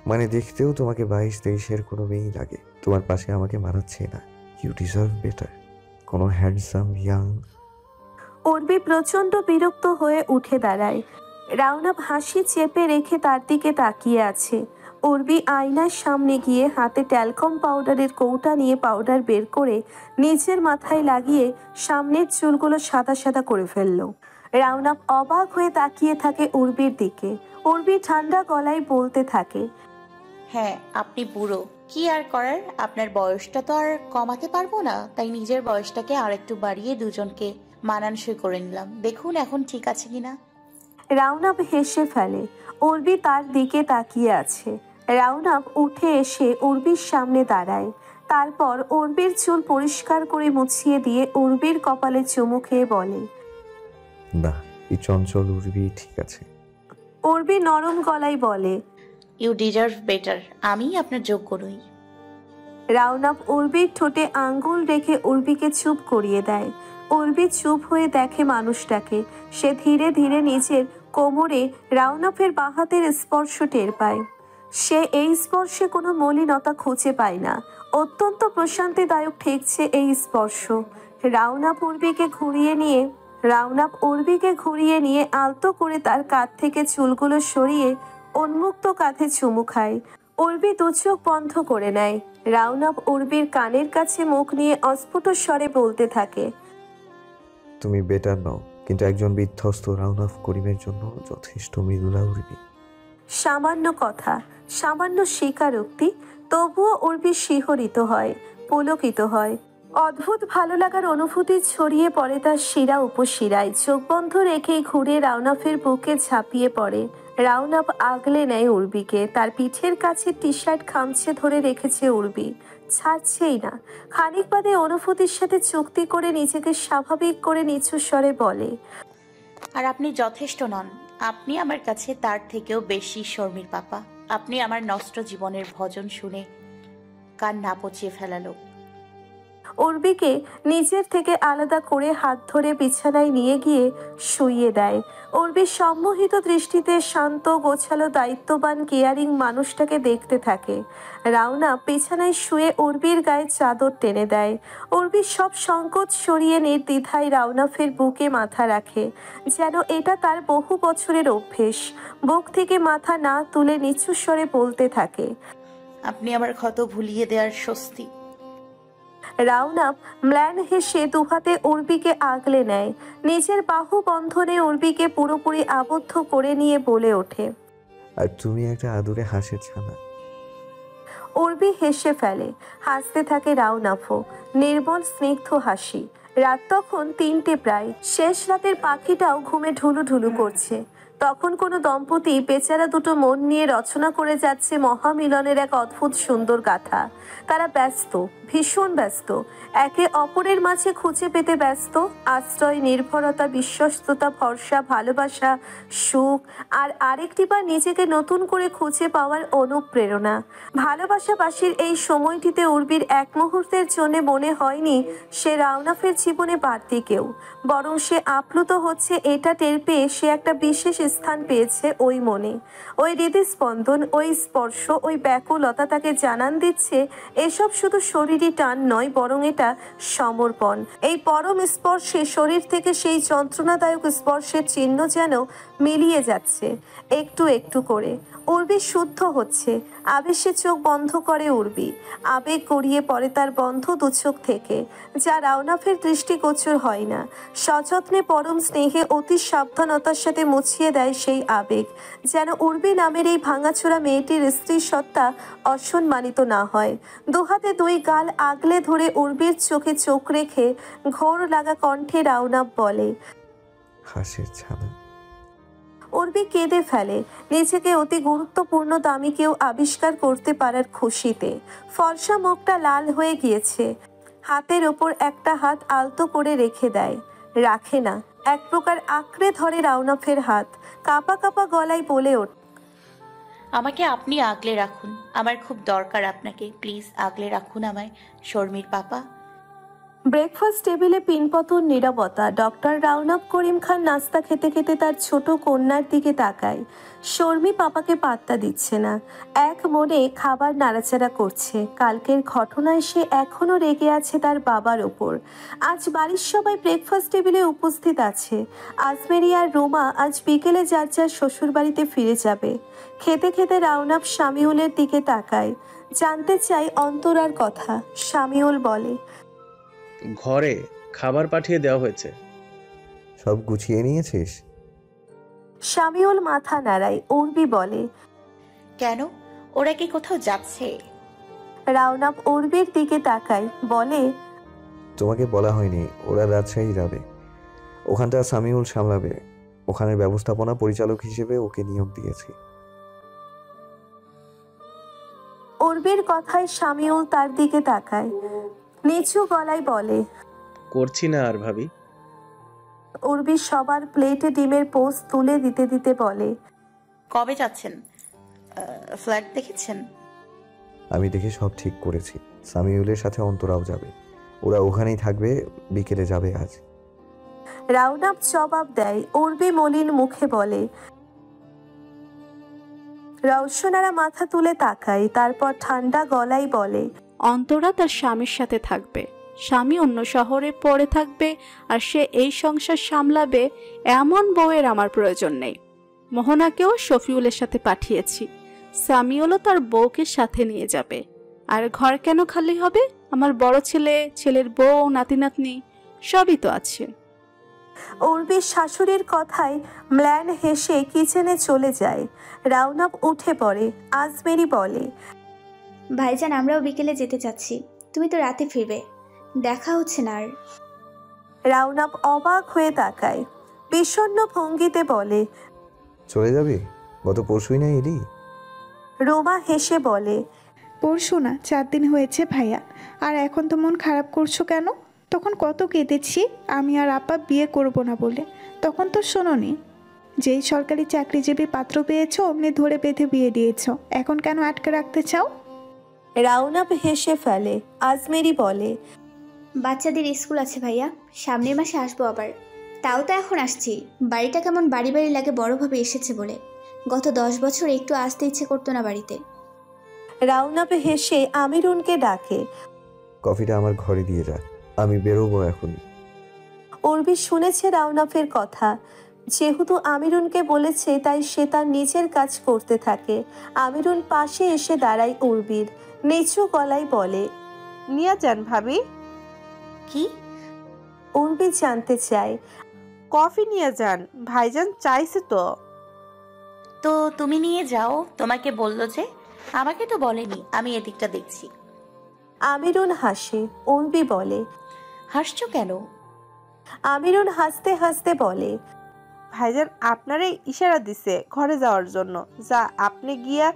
মানে দেখতেও তোমাকে 22-23-এর কোনো মেয়েই লাগে, তোমার পাশে আমাকে মানাচ্ছে না। You deserve better. কোনো হ্যান্ডসাম ইয়াং। উর্বি প্রচন্ড বিরক্ত হয়ে উঠে দাঁড়ায়। রাউনাপ হাসি চেপে রেখে তার দিকে তাকিয়ে আছে। উর্বি আয়নার সামনে গিয়ে হাতে ট্যালকম পাউডারের কৌটা নিয়ে পাউডার বের করে নিজের মাথায় লাগিয়ে সামনের চুলগুলো সাদা সাদা করে ফেলল। রাউনাপ অবাক হয়ে তাকিয়ে থাকে উর্বির দিকে। উর্বি ঠান্ডা গলায় বলতে থাকে, হ্যাঁ আপনি বুড়ো, কি আর করার, আপনার বয়সটা তো আর কমাতে পারবো না, তাই নিজের বয়সটাকে আর একটু বাড়িয়ে দুজনকে মানানসই করে নিলাম। দেখুন এখন ঠিক আছে কিনা। রাউনাপ হেসে ফেলে। উর্বি তার দিকে তাকিয়ে আছে। রাউনাপ উঠে এসে উর্বির সামনে দাঁড়ায়। তারপর উর্বির চুল পরিষ্কার করে মুছিয়ে দিয়ে উর্বির কপালে চুমু খেয়ে বলে, না, এই চঞ্চল উর্বি ঠিক আছে। উর্বি নরম গলায় বলে, ইউ ডিজার্ভ বেটার, আমি আপনার যোগ্য নই। রাউনাপ উর্বির ঠোঁটে আঙ্গুল রেখে উর্বিকে চুপ করিয়ে দেয়। উর্বি চুপ হয়ে দেখে মানুষটাকে। সে ধীরে ধীরে নিজের কোমরে রাউনাপের বাঁ হাতের স্পর্শ টের পায়। সে এই স্পর্শে কোনো মলিনতা খুঁজে পায় না। অত্যন্ত প্রশান্তিদায়ক ঠেকছে এই স্পর্শ। রাউনাপ উর্বিকে ঘুরিয়ে নিয়ে আলতো করে তার কাঁধ থেকে চুলগুলো সরিয়ে উন্মুক্ত কাঁধে চুমু খায়। উর্বি দু চোখ বন্ধ করে নেয়। রাউনাপ উর্বির কানের কাছে মুখ নিয়ে অস্ফুট স্বরে বলতে থাকে, তুমি বেটার নও, কিন্তু একজন বিধ্বস্ত রাউনাফ করিমের জন্য যথেষ্ট মৃদুলা উর্বি। সামান্য কথা, সামান্য স্বীকারোক্তি, তবুও উর্বি শিহরিত হয়, পুলকিত হয়। অদ্ভুত ভালো লাগার অনুভূতি ছড়িয়ে পড়ে তার শিরা উপশিরায়। চোখ বন্ধ রেখেই ঘুরে রাউনাফের বুকে ঝাঁপিয়ে পড়ে। রাউনাপ আগলে নেয় উর্বিকে। তার পিঠের কাছে টি শার্ট খামচে ধরে রেখেছে উর্বি, ছাড়ছেই না। খানিক বাদে অনুভূতির সাথে চুক্তি করে নিজেকে স্বাভাবিক করে নিচু স্বরে বলে, আর আপনি যথেষ্ট নন, আপনি আমার কাছে তার থেকেও বেশি শর্মির পাপা। আপনি আমার নষ্ট জীবনের ভজন শুনে কান না পচিয়ে ফেলালো। উর্বিকে নিজের থেকে আলাদা করে হাত ধরে বিছানায় নিয়ে গিয়ে শুইয়ে দেয়। উর্বি সম্মোহিত দৃষ্টিতে শান্ত গোছালো দায়িত্ববান কেয়ারিং মানুষটাকে দেখতে থাকে। রাউনা বিছানায় শুয়ে উর্বির গায়ে চাদর টেনে দেয়। উর্বি সব সংকোচ সরিয়ে নির্দ্বিধায় রাউনাফের বুকে মাথা রাখে, যেন এটা তার বহু বছরের অভ্যেস। বুক থেকে মাথা না তুলে নিচু স্বরে বলতে থাকে, আপনি আমার ক্ষত ভুলিয়ে দেওয়ার স্বস্তি। রাউনাপ ম্লান হেসে দুহাতে উর্বিকে আগলে নেয়। নিজের বাহু বন্ধনে উর্বিকে পুরোপুরি আবদ্ধ করে নিয়ে বলে ওঠে, আর তুমি একটা আদুরে হাসির ছানা। উর্বি হেসে ফেলে। হাসতে থাকে রাউনাফও, নির্মল স্নিগ্ধ হাসি। রাত তখন 3টে প্রায়। শেষ রাতের পাখিটাও ঘুমে ঢুলু ঢুলু করছে। তখন কোনো দম্পতি বেচারা দুটো মন নিয়ে রচনা করে যাচ্ছে মহামিলনের এক অদ্ভুত সুন্দর গাথা। তারা ব্যস্ত, ভীষণ ব্যস্ত, একে অপরের মাঝে খুঁজে পেতে ব্যস্ত আশ্রয়, নির্ভরতা, বিশ্বস্ততা, ভরসা, ভালোবাসা, সুখ, আর আরেকটিবার নিজেকে নতুন করে খুঁজে পাওয়ার অনুপ্রেরণা। ভালোবাসাবাসীর এই সময়টিতে উর্বির এক মুহূর্তের জন্য মনে হয়নি সে রাউনাফের জীবনে বাড়তি কেউ, বরং সে আপ্লুত হচ্ছে এটা টের পেয়ে সে একটা বিশেষ স্থান পেয়েছে ওই মনে। ওই হৃদস্পন্দন, ওই স্পর্শ, ওই ব্যাকুলতা তাকে জানান দিচ্ছে এসব শুধু শরীরই টান নয়, বরং এটা সমর্পণ। এই পরম স্পর্শে শরীর থেকে সেই যন্ত্রণাদায়ক স্পর্শের চিহ্ন যেন মিলিয়ে যাচ্ছে একটু একটু করে। উর্বি শুদ্ধ হচ্ছে। আবেশে চোখ বন্ধ করে উর্বি। আবেগ গড়িয়ে পড়ে তার বন্ধ দুচোখ থেকে, যা রাউনাফের দৃষ্টিগোচর হয় না। সযত্নে পরম স্নেহে অতি সাবধানতার সাথে মুছিয়ে দেয় সেই আবেগ, যেন উর্বি নামের এই ভাঙাচোরা মেয়েটির স্ত্রী সত্তা অসম্মানিত না হয়। দুহাতে দুই গাল আগলে ধরে উর্বির চোখে চোখ রেখে ঘোর লাগা কণ্ঠে রাউনাফ বলে, হাসির ছানা। উর্বি কেঁদে ফেলে, নিজেকে অতি গুরুত্বপূর্ণ দামি কেউ আবিষ্কার করতে পারার খুশিতে। ফর্সা মুখটা লাল হয়ে গিয়েছে। হাতের ওপর একটা হাত আলতো করে রেখে দেয়, রাখে না, এক প্রকার আঁকড়ে ধরে রাউনাফের হাত। কাঁপা কাঁপা গলায় বলে ওঠে, আমাকে আপনি আগলে রাখুন, আমার খুব দরকার আপনাকে, প্লিজ আগলে রাখুন আমায় শর্মির পাপা। ব্রেকফাস্ট টেবিলে পিনপতন নীরবতা। ডক্টর রাউনাপ করিম খান নাস্তা খেতে খেতে তার ছোট কন্যার দিকে তাকায়। শর্মী পাপাকে পাত্তা দিচ্ছে না, এক মনে খাবার নাড়াচাড়া করছে। কালকের ঘটনায় সে এখনও রেগে আছে তার বাবার ওপর। আজ বাড়ির সবাই ব্রেকফাস্ট টেবিলে উপস্থিত আছে। আজমেরি আর রোমা আজ বিকেলে যার যার শ্বশুরবাড়িতে ফিরে যাবে। খেতে খেতে রাউনাপ শামিউলের দিকে তাকায়, জানতে চাই অন্তরার কথা। শামিউল বলে, ঘরে খাবার পাঠিয়ে দেওয়া হয়েছে। সব গুছিয়ে নিয়েছিস? শামিউল মাথা নাড়ায়। উর্বি বলে, কেন, ওরা কি কোথাও যাচ্ছে? রাউনাপ উর্বির দিকে তাকায়, বলে, তোমাকে বলা হয়নি, ওরা রাজশাহী যাবে। ওখানটা সামিউল সামলাবে। ওখানের ব্যবস্থাপনা পরিচালক হিসেবে ওকে নিয়োগ দিয়েছি। উর্বির কথায় শামিউল তার দিকে তাকায়, নিচু গলায় বলে, করছি না আর ভাবি। উর্বি সবার প্লেটে ডিমের পোস্ট তুলে দিতে দিতে বলে, কবে যাচ্ছেন? ফ্ল্যাট দেখেছেন? আমি দেখে সব ঠিক করেছি। সামিউলের সাথে অন্তরাও যাবে। ওরা ওখানেই থাকবে, বিকেলে যাবে আজ। রাউনাপ জবাব দেয়। উর্বি মলিন মুখে বলে, রওশনারা মাথা তুলে তাকায়, তারপর ঠান্ডা গলায় বলে, অন্তরা তার স্বামীর সাথে থাকবে, স্বামী অন্য শহরে পড়ে থাকবে, আর সে এই সংসার সামলাবে, এমন বউয়ের আমার প্রয়োজন নেই। মোহনাকেও শফিউলের সাথে পাঠিয়েছি, সামিউলও তার বউকে সাথে নিয়ে যাবে। আর ঘর কেন খালি হবে? আমার বড় ছেলে, ছেলের বউ, নাতি নাতনি সবই তো আছে। উর্বির শাশুড়ির কথায় ম্ল্যান হেসে কিচেনে চলে যায়। রাউনাপ উঠে পড়ে। আজমেরি বলে, ভাইজান আমরাও বিকেলে যেতে চাচ্ছি, তুমি তো রাতে ফিরবে, দেখা হচ্ছে না আর। রাউনাপ অবাক হয়ে তাকায়, বিষণ্ণ ভঙ্গিতে বলে, চলে যাবে? গত পরশুই না এলি? রোমা হেসে বলে, পরশু না, 4 দিন হয়েছে ভাইয়া। আর এখন তো মন খারাপ করছো কেন? তখন কত কেঁদেছি আমি আর আপা বিয়ে করব না বলে। তখন তো শোনোনি। যেই সরকারি চাকরিজীবী পাত্র পেয়েছো অমনি ধরে বেঁধে বিয়ে দিয়েছো, এখন কেন আটকে রাখতে চাও? রাউনাপ হেসে ফেলে। আজমেরি বলে, বাচ্চাদের স্কুল আছে ভাইয়া, সামনের মাসে আসবো আবার। তাও তো এখন আসছি। বাড়িটা কেমন বাড়ি বাড়ি লাগে বড়ভাবে এসেছে বলে। গত 10 বছর একটু আসতে ইচ্ছে করতো না বাড়িতে। রাউনাপ হেসে আমিরুনকে ডাকে, কফিটা আমার ঘরে দিয়ে যা, আমি বেরোবো এখন। উর্বি শুনেছে রাউনাফের কথা। যেহেতু আমিরুনকে বলেছে তাই সে তার নিজের কাজ করতে থাকে। আমিরুন পাশে এসে দাঁড়ায় উর্বির, নিচু গলায় বলে, নিয়ে যান ভাবি। কি? উর্বি জানতে চায়। কফি নিয়ে যান, ভাইজান চাইছে তো। তো তুমি নিয়ে যাও, তোমাকে বললো যে। আমাকে তো বলেনি, আমি এদিকটা দেখছি। আমিরুন হাসে। উর্বি বলে, হাসছো কেন? আমিরুন হাসতে হাসতে বলে, ভাইজান আপনারে ইশারা দিছে ঘরে যাওয়ার জন্য। যা আপনি গিয়া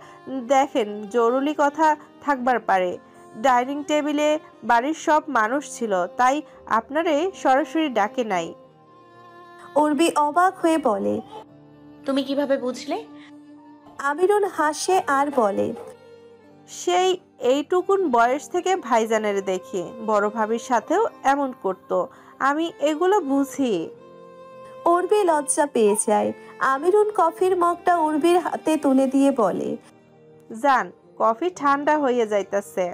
দেখেন, জরুরি কথা থাকবার পারে। ডাইনিং টেবিলে বাড়ির সব মানুষ ছিল, তাই আপনারে সরাসরি ডাকে নাই। উর্বি অবাক হয়ে বলে, তুমি কিভাবে বুঝলে? আমিরুন হাসে আর বলে, সেই এইটুকুন বয়স থেকে ভাইজানের দেখি বড় ভাবির সাথেও এমন করতো, আমি এগুলো বুঝি। উর্বি লজ্জা পেয়ে যায়। আমিরুন কফির মগটা উর্বির হাতে তুলে দিয়ে বলে, যান, কফি ঠান্ডা হয়ে যাইতাছে।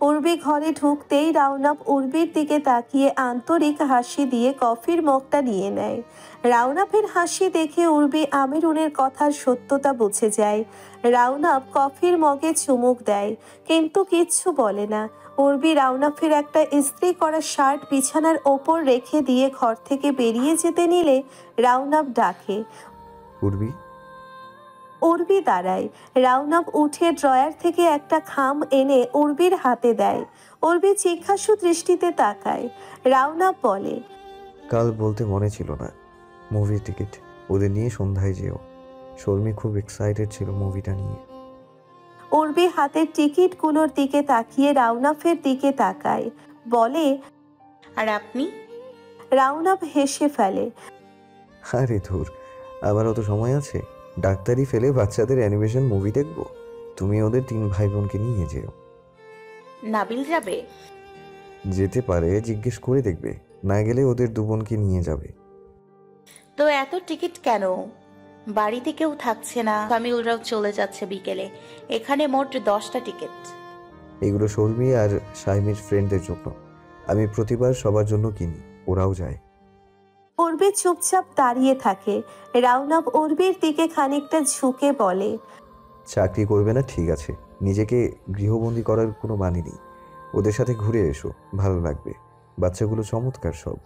উর্বি ঘরে ঢুকতেই রাউনাপ উর্বির দিকে তাকিয়ে আন্তরিক হাসি দিয়ে কফির মগটা নিয়ে নেয়। রাউনাপের হাসি দেখে উর্বি আমিরুনের কথার সত্যতা বুঝে যায়। রাউনাপ কফির মগে চুমুক দেয়, কিন্তু কিচ্ছু বলে না। উর্বি রাউনাপের একটা ইস্ত্রি করা শার্ট বিছানার ওপর রেখে দিয়ে ঘর থেকে বেরিয়ে যেতে নিলে রাউনাপ ডাকে, উর্বি। উর্বি দাঁড়ায়। রাউনাপ উঠে ড্রয়ার থেকে একটা খাম এনে উর্বির হাতে দেয়। উর্বি জিজ্ঞাসু দৃষ্টিতে তাকায়। রাউনাপ বলে, কাল বলতে মনে ছিল না। মুভি টিকিট ওদের নিয়ে সন্ধ্যায় যেও। শর্মী খুব এক্সাইটেড ছিল মুভিটা নিয়ে। উর্বি হাতের টিকিটগুলোর দিকে তাকিয়ে রাউনাফের দিকে তাকায়, বলে, আর আপনি? রাউনাপ হেসে ফেলে, আরে ধুর, আবার অত সময় আছে? ডাক্তারি ফেলে বাচ্চাদের অ্যানিমেশন মুভি দেখবো? তুমি ওদের 3 ভাই বোনকে নিয়ে যেও। নাবিল যাবে? যেতে পারে, জিজ্ঞেস করে দেখবে। না গেলে ওদের দুবোনকে নিয়ে যাবে। তো এত টিকিট কেন? বাড়িতে কেউ থাকছে না, কামিলরাও চলে যাচ্ছে বিকেলে। এখানে মোট 10টা টিকিট। এগুলো শর্মী আর শাইমির ফ্রেন্ডদের জন্য। আমি প্রতিবার সবার জন্য কিনি, ওরাও যায়। উর্বি চুপচাপ দাঁড়িয়ে থাকে। রাউনাব উর্বির দিকে খানিকটা ঝুঁকে বলে, চাকরি করবে না ঠিক আছে, নিজেকে গৃহবন্দী করার কোনো মানে নেই। ওদের সাথে ঘুরে এসো, ভালো লাগবে। বাচ্চাগুলো চমৎকার সব।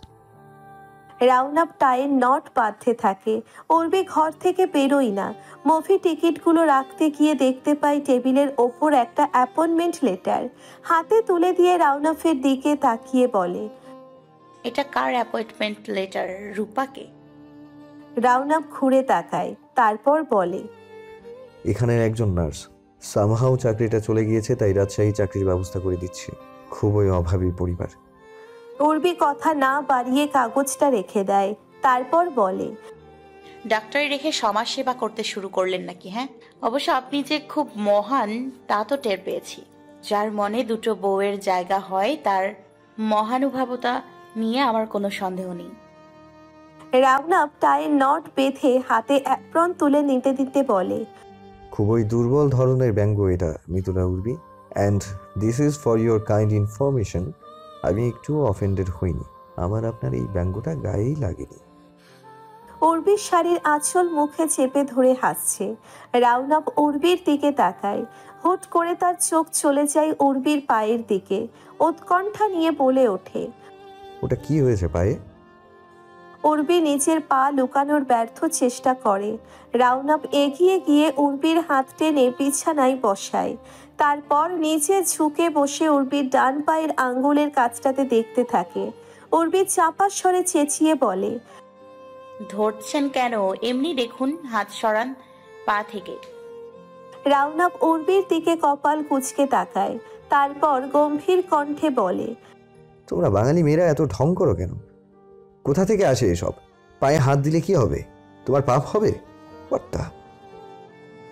রাউনাব টাইয়ের নট বাঁধতে থাকে। উর্বি ঘর থেকে বেরোই না। মুভি টিকিটগুলো রাখতে গিয়ে দেখতে পাই টেবিলের ওপর একটা অ্যাপয়েন্টমেন্ট লেটার। হাতে তুলে দিয়ে রাউনাফের দিকে তাকিয়ে বলে, এটা কার অ্যাপয়েন্টমেন্ট লেটার? রূপাকে? রাউনাব ঘুরে তাকায়, তারপর বলে, এখানের একজন নার্স। সামহাও চাকরিটা চলে গিয়েছে, তাই রাজশাহী চাকরির ব্যবস্থা করে দিচ্ছে। খুবই অভাবী পরিবার। উর্বি কথা না বাড়িয়ে কাগজটা রেখে দেয়, তারপর বলে, ডাক্তারি রেখে সমাজ সেবা করতে শুরু করলেন নাকি? হ্যাঁ, অবশ্য আপনি যে খুব মহান তা তো টের পেয়েছি। যার মনে দুটো বউয়ের জায়গা হয় তার মহানুভবতা নিয়ে আমার কোনো সন্দেহ নেই। রাউনাব টাইয়ের নট বেঁধে হাতে অ্যাপ্রন তুলে নিতে দিতে বলে, খুবই দুর্বল ধরনের ব্যঙ্গ এটা, Mitula Urbi. And this is for your kind information. আমি একটু অফেন্ডেড হইনি। আমার আপনার এই ব্যঙ্গটা গায়েই লাগেনি। উর্বির শাড়ির আঁচল মুখে চেপে ধরে হাসছে। রাউনাব উর্বির দিকে তাকায়। হুট করে তার চোখ চলে যায় উর্বির পায়ের দিকে। উৎকণ্ঠা নিয়ে বলে ওঠে, ওটা কি হয়েছে পায়ে? উর্বি নিজের পা লুকানোর ব্যর্থ চেষ্টা করে। রাউনাব এগিয়ে গিয়ে উর্বির হাত টেনে বিছানায় বসায়। তারপর নিচে ঝুঁকে বসে উর্বির ডান পায়ের আঙ্গুলের কাছটাতে দেখতে থাকে। উর্বি চাপা স্বরে চেঁচিয়ে বলে, ধরছেন কেন? এমনি দেখুন, হাত সরান পা থেকে। রাউনাব উর্বির দিকে কপাল কুঁচকে তাকায়, তারপর গম্ভীর কণ্ঠে বলে, তোমরা বাঙালি মেয়েরা এত ঢং করো কেন? কোথা থেকে আসে এসব? পায়ে হাত দিলে কি হবে? তোমার পাপ হবে? কর্তা।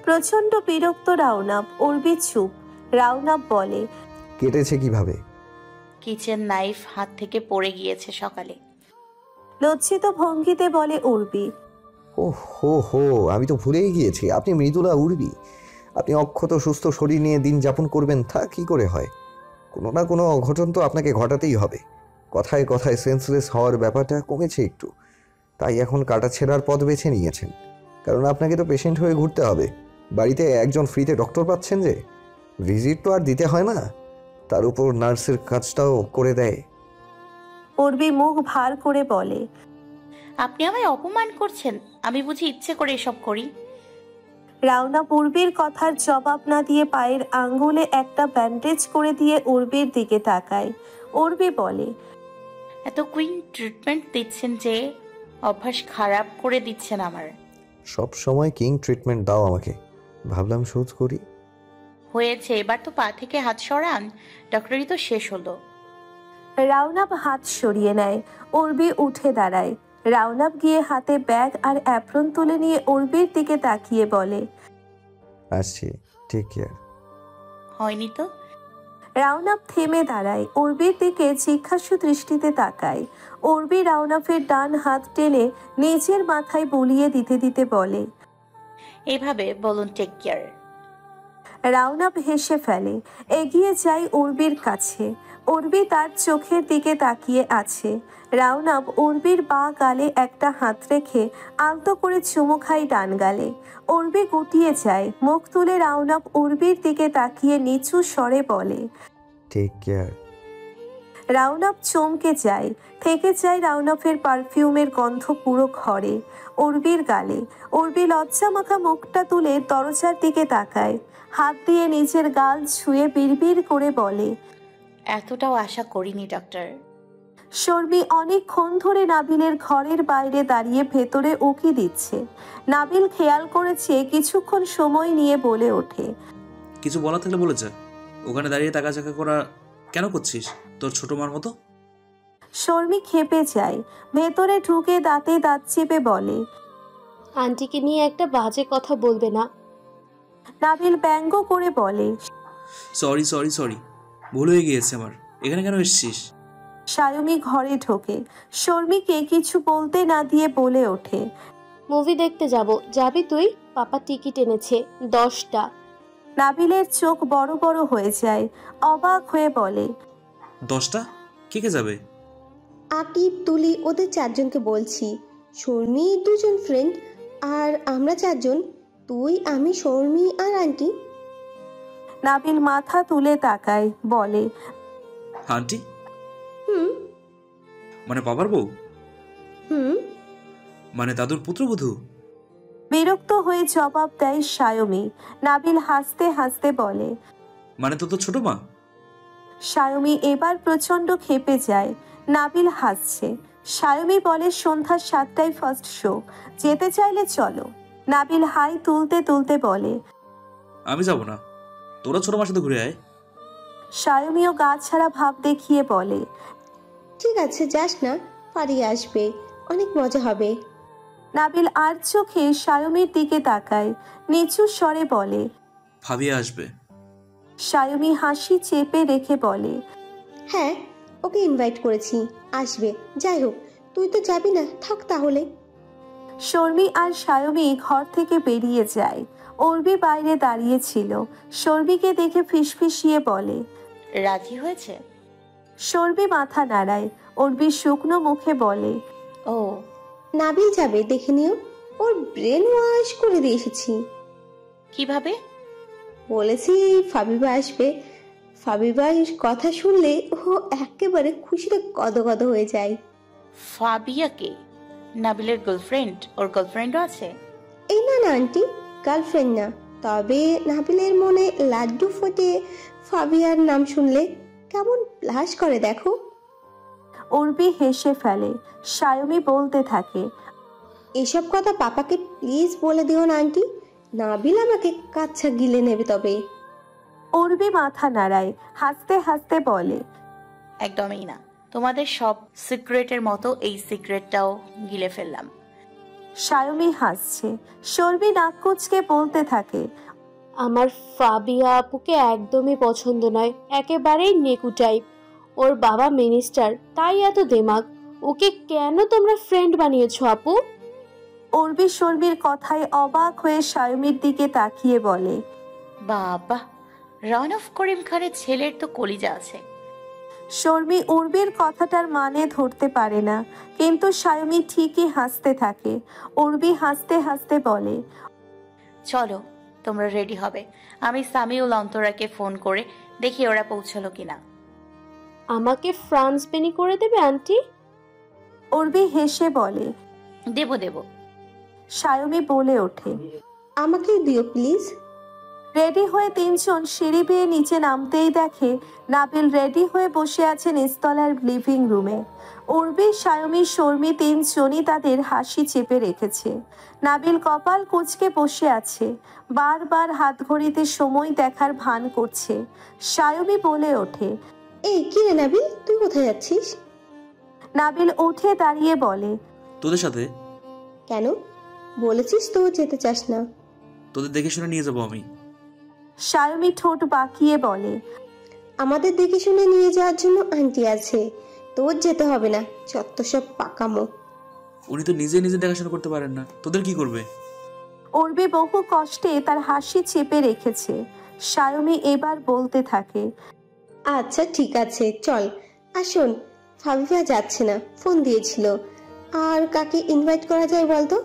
প্রচন্ড বিরক্ত রাউনাব। উর্বি চুপ। রাউনাব বলে, কেটেছে কিভাবে? কিচেন নাইফ হাত থেকে পড়ে গিয়েছে সকালে। লজ্জিত ভঙ্গিতে বলে উর্বি, ও হো হো, আমি তো ভুলেই গিয়েছি আপনি মৃদুলা উর্বি। আপনি অক্ষত সুস্থ শরীর নিয়ে দিন যাপন করবেন, তা কি করে হয়? কোনো না কোনো অঘটন তো আপনাকে ঘটাতেই হবে। কথায় কথায় সেন্সলেস হওয়ার ব্যাপারটা কমেছে একটু, তাই এখন কাটা ছেঁড়ার পথ বেছে নিয়েছেন। কারণ আপনাকে তো পেশেন্ট হয়ে ঘুরতে হবে। বাড়িতে একজন ফ্রিতে ডক্টর পাচ্ছেন যে, ভিজিট তো আর দিতে হয় না, তার উপর নার্সের কাজটাও করে দেয়। উর্বি মুখ ভার করে বলে, আপনি আমায় অপমান করছেন? আমি বুঝি ইচ্ছে করে এসব করি? রাউনাব উর্বির কথার জবাব না দিয়ে পায়ের আঙ্গুলে একটা ব্যান্ডেজ করে দিয়ে উর্বির দিকে তাকায়। উর্বি বলে, এত কুইন ট্রিটমেন্ট দিচ্ছেন যে অভ্যাস খারাপ করে দিচ্ছেন আমার। সব সময় কিং ট্রিটমেন্ট দাও আমাকে, ভাবলাম শোধ করি। হয়েছে, এবার তো পা থেকে হাত সরান, ডক্টরি তো শেষ হলো। রাউনাব হাত সরিয়ে নেয়। উর্বি উঠে দাঁড়ায়। রাউনাব গিয়ে হাতে ব্যাগ আর অ্যাপ্রন তুলে নিয়ে উর্বির দিকে তাকিয়ে বলে, আসছি, টেক কেয়ার। হয়নি তো? রাউনাব থেমে দাঁড়ায়। উর্বির দিকে জিজ্ঞাসু দৃষ্টিতে তাকায়। উর্বি রাউনাফের ডান হাত টেনে নিজের মাথায় বুলিয়ে দিতে দিতে বলে, এইভাবে বলুন টেক কেয়ার। রাউনাব হেসে ফেলে। এগিয়ে যায় উর্বির কাছে। উর্বি তার চোখের দিকে তাকিয়ে আছে। রাউনাব উর্বির বাঁ গালে একটা হাত রেখে আলতো করে চুমু খায় ডান গালে। উর্বি গুটিয়ে যায়। মুখ তুলে রাউনাব উর্বির দিকে তাকিয়ে নিচু স্বরে বলে, টেক কেয়ার। রাউনাব চমকে যায়। থেকে যায় রাউনাফের পারফিউমের গন্ধ পুরো ঘরে। উর্বির গালে। উর্বি লজ্জা মাখা মুখটা তুলে দরজার দিকে তাকায়। হাত দিয়ে নিজের গাল ছুঁয়ে বিড়বিড় করে বলে, এতটাও আশা করিনি ডক্টর। শর্মী অনেকক্ষণ ধরে নাবিলের ঘরের বাইরে দাঁড়িয়ে ভেতরে উকি দিচ্ছে। নাবিল খেয়াল করেছে, কিছুক্ষণ সময় নিয়ে বলে ওঠে, কিছু বলা থাকলে বলে যা। ওখানে দাঁড়িয়ে তাকাচাকা করা কেন করছিস, তোর ছোট মার মতো? শর্মী খেপে যায়। ভেতরে ঢুকে দাঁতে দাঁত চেপে বলে, আন্টিকে নিয়ে একটা বাজে কথা বলবে না। নাবিল ব্যঙ্গ করে বলে, সরি সরি সরি, ভুল হয়ে গিয়েছে আমার। এখানে কেন এসেছিস? সায়মী ঘরে ঢোকে। শর্মিকে কিছু বলতে না দিয়ে বলে ওঠে, মুভি দেখতে যাব, যাবি তুই? পাপা টিকিট এনেছে 10টা। নাবিলের চোখ বড় বড় হয়ে যায়, অবাক হয়ে বলে, 10টা? কে কে যাবে? আকিব, তুলি, ওদের 4 জনকে বলছি। শর্মি 2 জন ফ্রেন্ড, আর আমরা 4 জন, তুই, আমি, শর্মি আর আন্টি। নাবিল মাথা তুলে তাকায়, বলে, আন্টি? হুম মানে বাবার বউ? হুম মানে দাদুর পুত্রবধূ? বিরক্ত হয়ে জবাব দেয় সায়মী। নাবিল হাসতে হাসতে বলে, মানে তো ছোট মা? সায়মী এবার প্রচন্ড ক্ষেপে যায়। নাবিল হাসছে। সায়মী বলে, সন্ধ্যা 7টায় ফার্স্ট শো, যেতে চাইলে চলো। নাবিল হাই তুলতে তুলতে বলে, আমি যাব না, তোরা ছোট মার সাথে ঘুরে আয়। সায়মীও গা ছাড়া ভাব দেখিয়ে বলে, ঠিক আছে, যাস না, পারিয়ে আসবে, অনেক মজা হবে। নাবিল আর চোখে সায়মীর দিকে তাকায়, নিচু স্বরে বলে, ভাবিয়ে আসবে। সায়মী হাসি চেপে রেখে বলে, হ্যাঁ, ওকে ইনভাইট করেছি, আসবে। যাই হোক, তুই তো যাবি না, থাক তাহলে। শর্মি আর সায়মী ঘর থেকে বেরিয়ে যায়। অর্বি বাইরে দাঁড়িয়ে ছিল। শর্মিকে দেখে ফিসফিসিয়ে বলে, রাজি হয়েছে? শর্মি মাথা নাড়ায়। অর্বি শুকনো মুখে বলে, ও, নাবিল যাবে, দেখে নিও। ওর ব্রেন ওয়াশ করে দিয়ে এসেছি। কিভাবে? বলেছি ফাবিবা আসবে। ফাবিবার কথা শুনলে ও একেবারে খুশিতে গদগদ হয়ে যায়। ফাবিয়াকে? নাবিলের গার্লফ্রেন্ড? ওর গার্লফ্রেন্ডও আছে? এই না না আন্টি, গার্লফ্রেন্ড না, তবে নাবিলের মনে লাড্ডু ফোটে ফাবিয়ার নাম শুনলে। কেমন ব্লাশ করে দেখো। অর্বি হেসে ফেলে। সায়মী বলতে থাকে, এসব কথা পাপাকে প্লিজ বলে দিও না আন্টি, নাবিল আমাকে কাচ্চা গিলে নেবে তবে। অর্বি মাথা নাড়ায়, হাসতে হাসতে বলে, একদমই না, তোমাদের সব সিক্রেটের মতো এই সিক্রেটটাও গিলে ফেললাম। সায়মী হাসছে। শর্মি নাক কুচকে বলতে থাকে, আমার ফাবিয়া আপুকে একদমই পছন্দ নয়, একেবারেই নেকু টাইপ। ওর বাবা মিনিস্টার, তাই এত দেমাগ। ওকে কেন তোমরা ফ্রেন্ড বানিয়েছো আপু? অর্বি শর্মির কথায় অবাক হয়ে সায়মীর দিকে তাকিয়ে বলে, বাবা, রান অফ করিম খানের ছেলের তো কলিজা আছে। শর্মি উর্বির কথাটার মানে ধরতে পারে না, কিন্তু সায়মী ঠিকই হাসতে থাকে। উর্বি হাসতে হাসতে বলে, চলো, তোমরা রেডি হবে। আমি সামিউল অন্তরাকে ফোন করে দেখি ওরা পৌঁছলো কিনা। আমাকে ফ্রান্স বেনি করে দেবে আন্টি? উর্বি হেসে বলে, দেব দেব। সায়মী বলে ওঠে, আমাকে দিও প্লিজ। রেডি হয়ে 3 জন সিঁড়ি বেয়ে নিচে নামতেই দেখে নাবিল রেডি হয়ে বসে আছে নিচতলার লিভিং রুমে। উর্বি, সায়মী, শর্মি 3 জনই তাদের হাসি চেপে রেখেছে। নাবিল কপাল কুঁচকে বসে আছে, বারবার হাত ঘড়িতে সময় দেখার ভান করছে। সায়মী বলে ওঠে, এই কি রে নাবিল, তুই কোথায় যাচ্ছিস? নাবিল উঠে দাঁড়িয়ে বলে, তোদের সাথে। কেন? বলেছিস তো যেতে চাস না। তোদের দেখে শুনে নিয়ে যাবো আমি। সায়মী ঠোঁট বাঁকিয়ে বলে, আমাদের দেখে শুনে নিয়ে যাওয়ার জন্য আন্টি আছে, তোর যেতে হবে না, যত সব পাকামো। উনি তো নিজে নিজে দেখাশোনা করতে পারেন না, তোদের কি করবে? উর্বি বহু কষ্টে তার হাসি চেপে রেখেছে। সায়মী এবার বলতে থাকে, আচ্ছা ঠিক আছে, চল। আসুন, ফাবিবা যাচ্ছে না, ফোন দিয়েছিল। আর কাকে ইনভাইট করা যায় বলতো?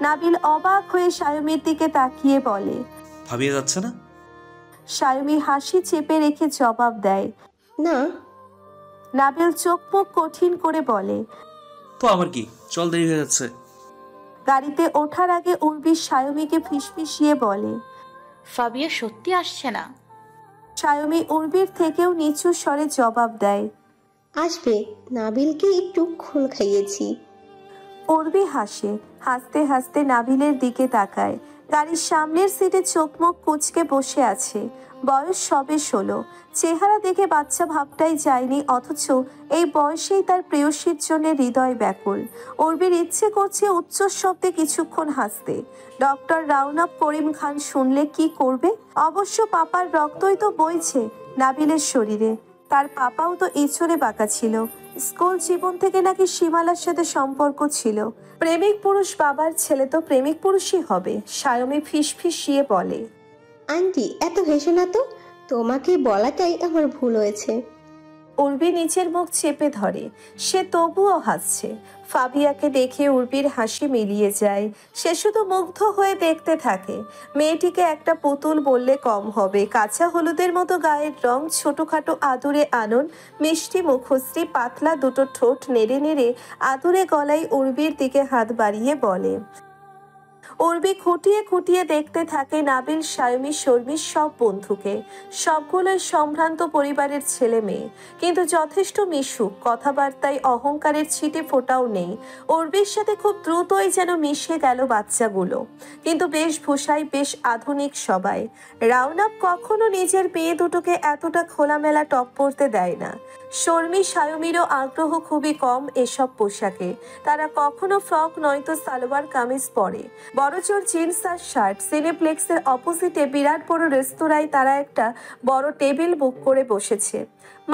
নাবিল অবাক হয়ে সায়মীর দিকে তাকিয়ে বলে, ভাবিয়ে যাচ্ছে না? সায়মী হাসি চেপে রেখে জবাব দেয়, না। নাবিল চোখ মুখ কঠিন করে বলে, তো আমার কি, চল, দেরি হয়ে যাচ্ছে। গাড়িতে ওঠার আগে উর্বি সায়মীকে ফিসফিসিয়ে বলে, ফাবিয়া সত্যি আসছে না? সায়মী উর্বির থেকেও নিচু স্বরে জবাব দেয়, আসবে, নাবিলকে একটু খোল খাইয়েছি। উর্বি হাসে। হাসতে হাসতে নাবিলের দিকে তাকায়। গাড়ির সামনের সিটে চোখ মুখ কুঁচকে বসে আছে। বয়স সবে 16। চেহারা দেখে বাচ্চা ভাবটাই যায়নি, অথচ এই বয়সেই তার প্রেয়সীর জন্য হৃদয় ব্যাকুল। উর্বির ইচ্ছে করছে উচ্চ শব্দে কিছুক্ষণ হাসতে। ডক্টর রাউনাপ করিম খান শুনলে কি করবে? অবশ্য পাপার রক্তই তো বইছে নাবিলের শরীরে। তার পাপাও তো ইঁচড়ে বাঁকা ছিল। স্কুল জীবন থেকে নাকি সীমালার সাথে সম্পর্ক ছিল। প্রেমিক পুরুষ বাবার ছেলে তো প্রেমিক পুরুষই হবে। সায়মী ফিসফিসিয়ে বলে, আন্টি এত হেসো না তো, তোমাকে বলাটাই আমার ভুল হয়েছে। উর্বি নিচের মুখ চেপে ধরে, সে তবুও হাসছে। ফাবিয়াকে দেখে উর্বির হাসি মিলিয়ে যায়। সে শুধু মুগ্ধ হয়ে দেখতে থাকে। মেয়েটিকে একটা পুতুল বললে কম হবে। কাঁচা হলুদের মতো গায়ের রং, ছোটখাটো আদুরে আনন, মিষ্টি মুখশ্রী, পাতলা দুটো ঠোঁট নেড়ে নেড়ে আদুরে গলায় উর্বির দিকে হাত বাড়িয়ে বলে। উর্বি খুঁটিয়ে খুঁটিয়ে দেখতে থাকে নাবিল, সায়মী, শর্মির সব বন্ধুকে। সবগুলোই সম্ভ্রান্ত পরিবারের ছেলে মেয়ে, কিন্তু যথেষ্ট মিশুক। কথাবার্তায় অহংকারের ছিটে ফোটাও নেই। উর্বির সাথে খুব দ্রুতই যেন মিশে গেল বাচ্চাগুলো, কিন্তু বেশভূষায় বেশ আধুনিক সবাই। রাউনাপ কখনো নিজের মেয়ে দুটোকে এতটা খোলামেলা টপ পরতে দেয় না। শর্মী, সায়মীরও আগ্রহ খুবই কম এসব পোশাকে। তারা কখনো ফ্রক নয়তো সালোয়ার কামিজ পরে, বড়জোর জিন্স আর শার্ট। সিনেপ্লেক্সের অপোজিটে বিরাট বড় রেস্তোরাঁয় তারা একটা বড় টেবিল বুক করে বসেছে।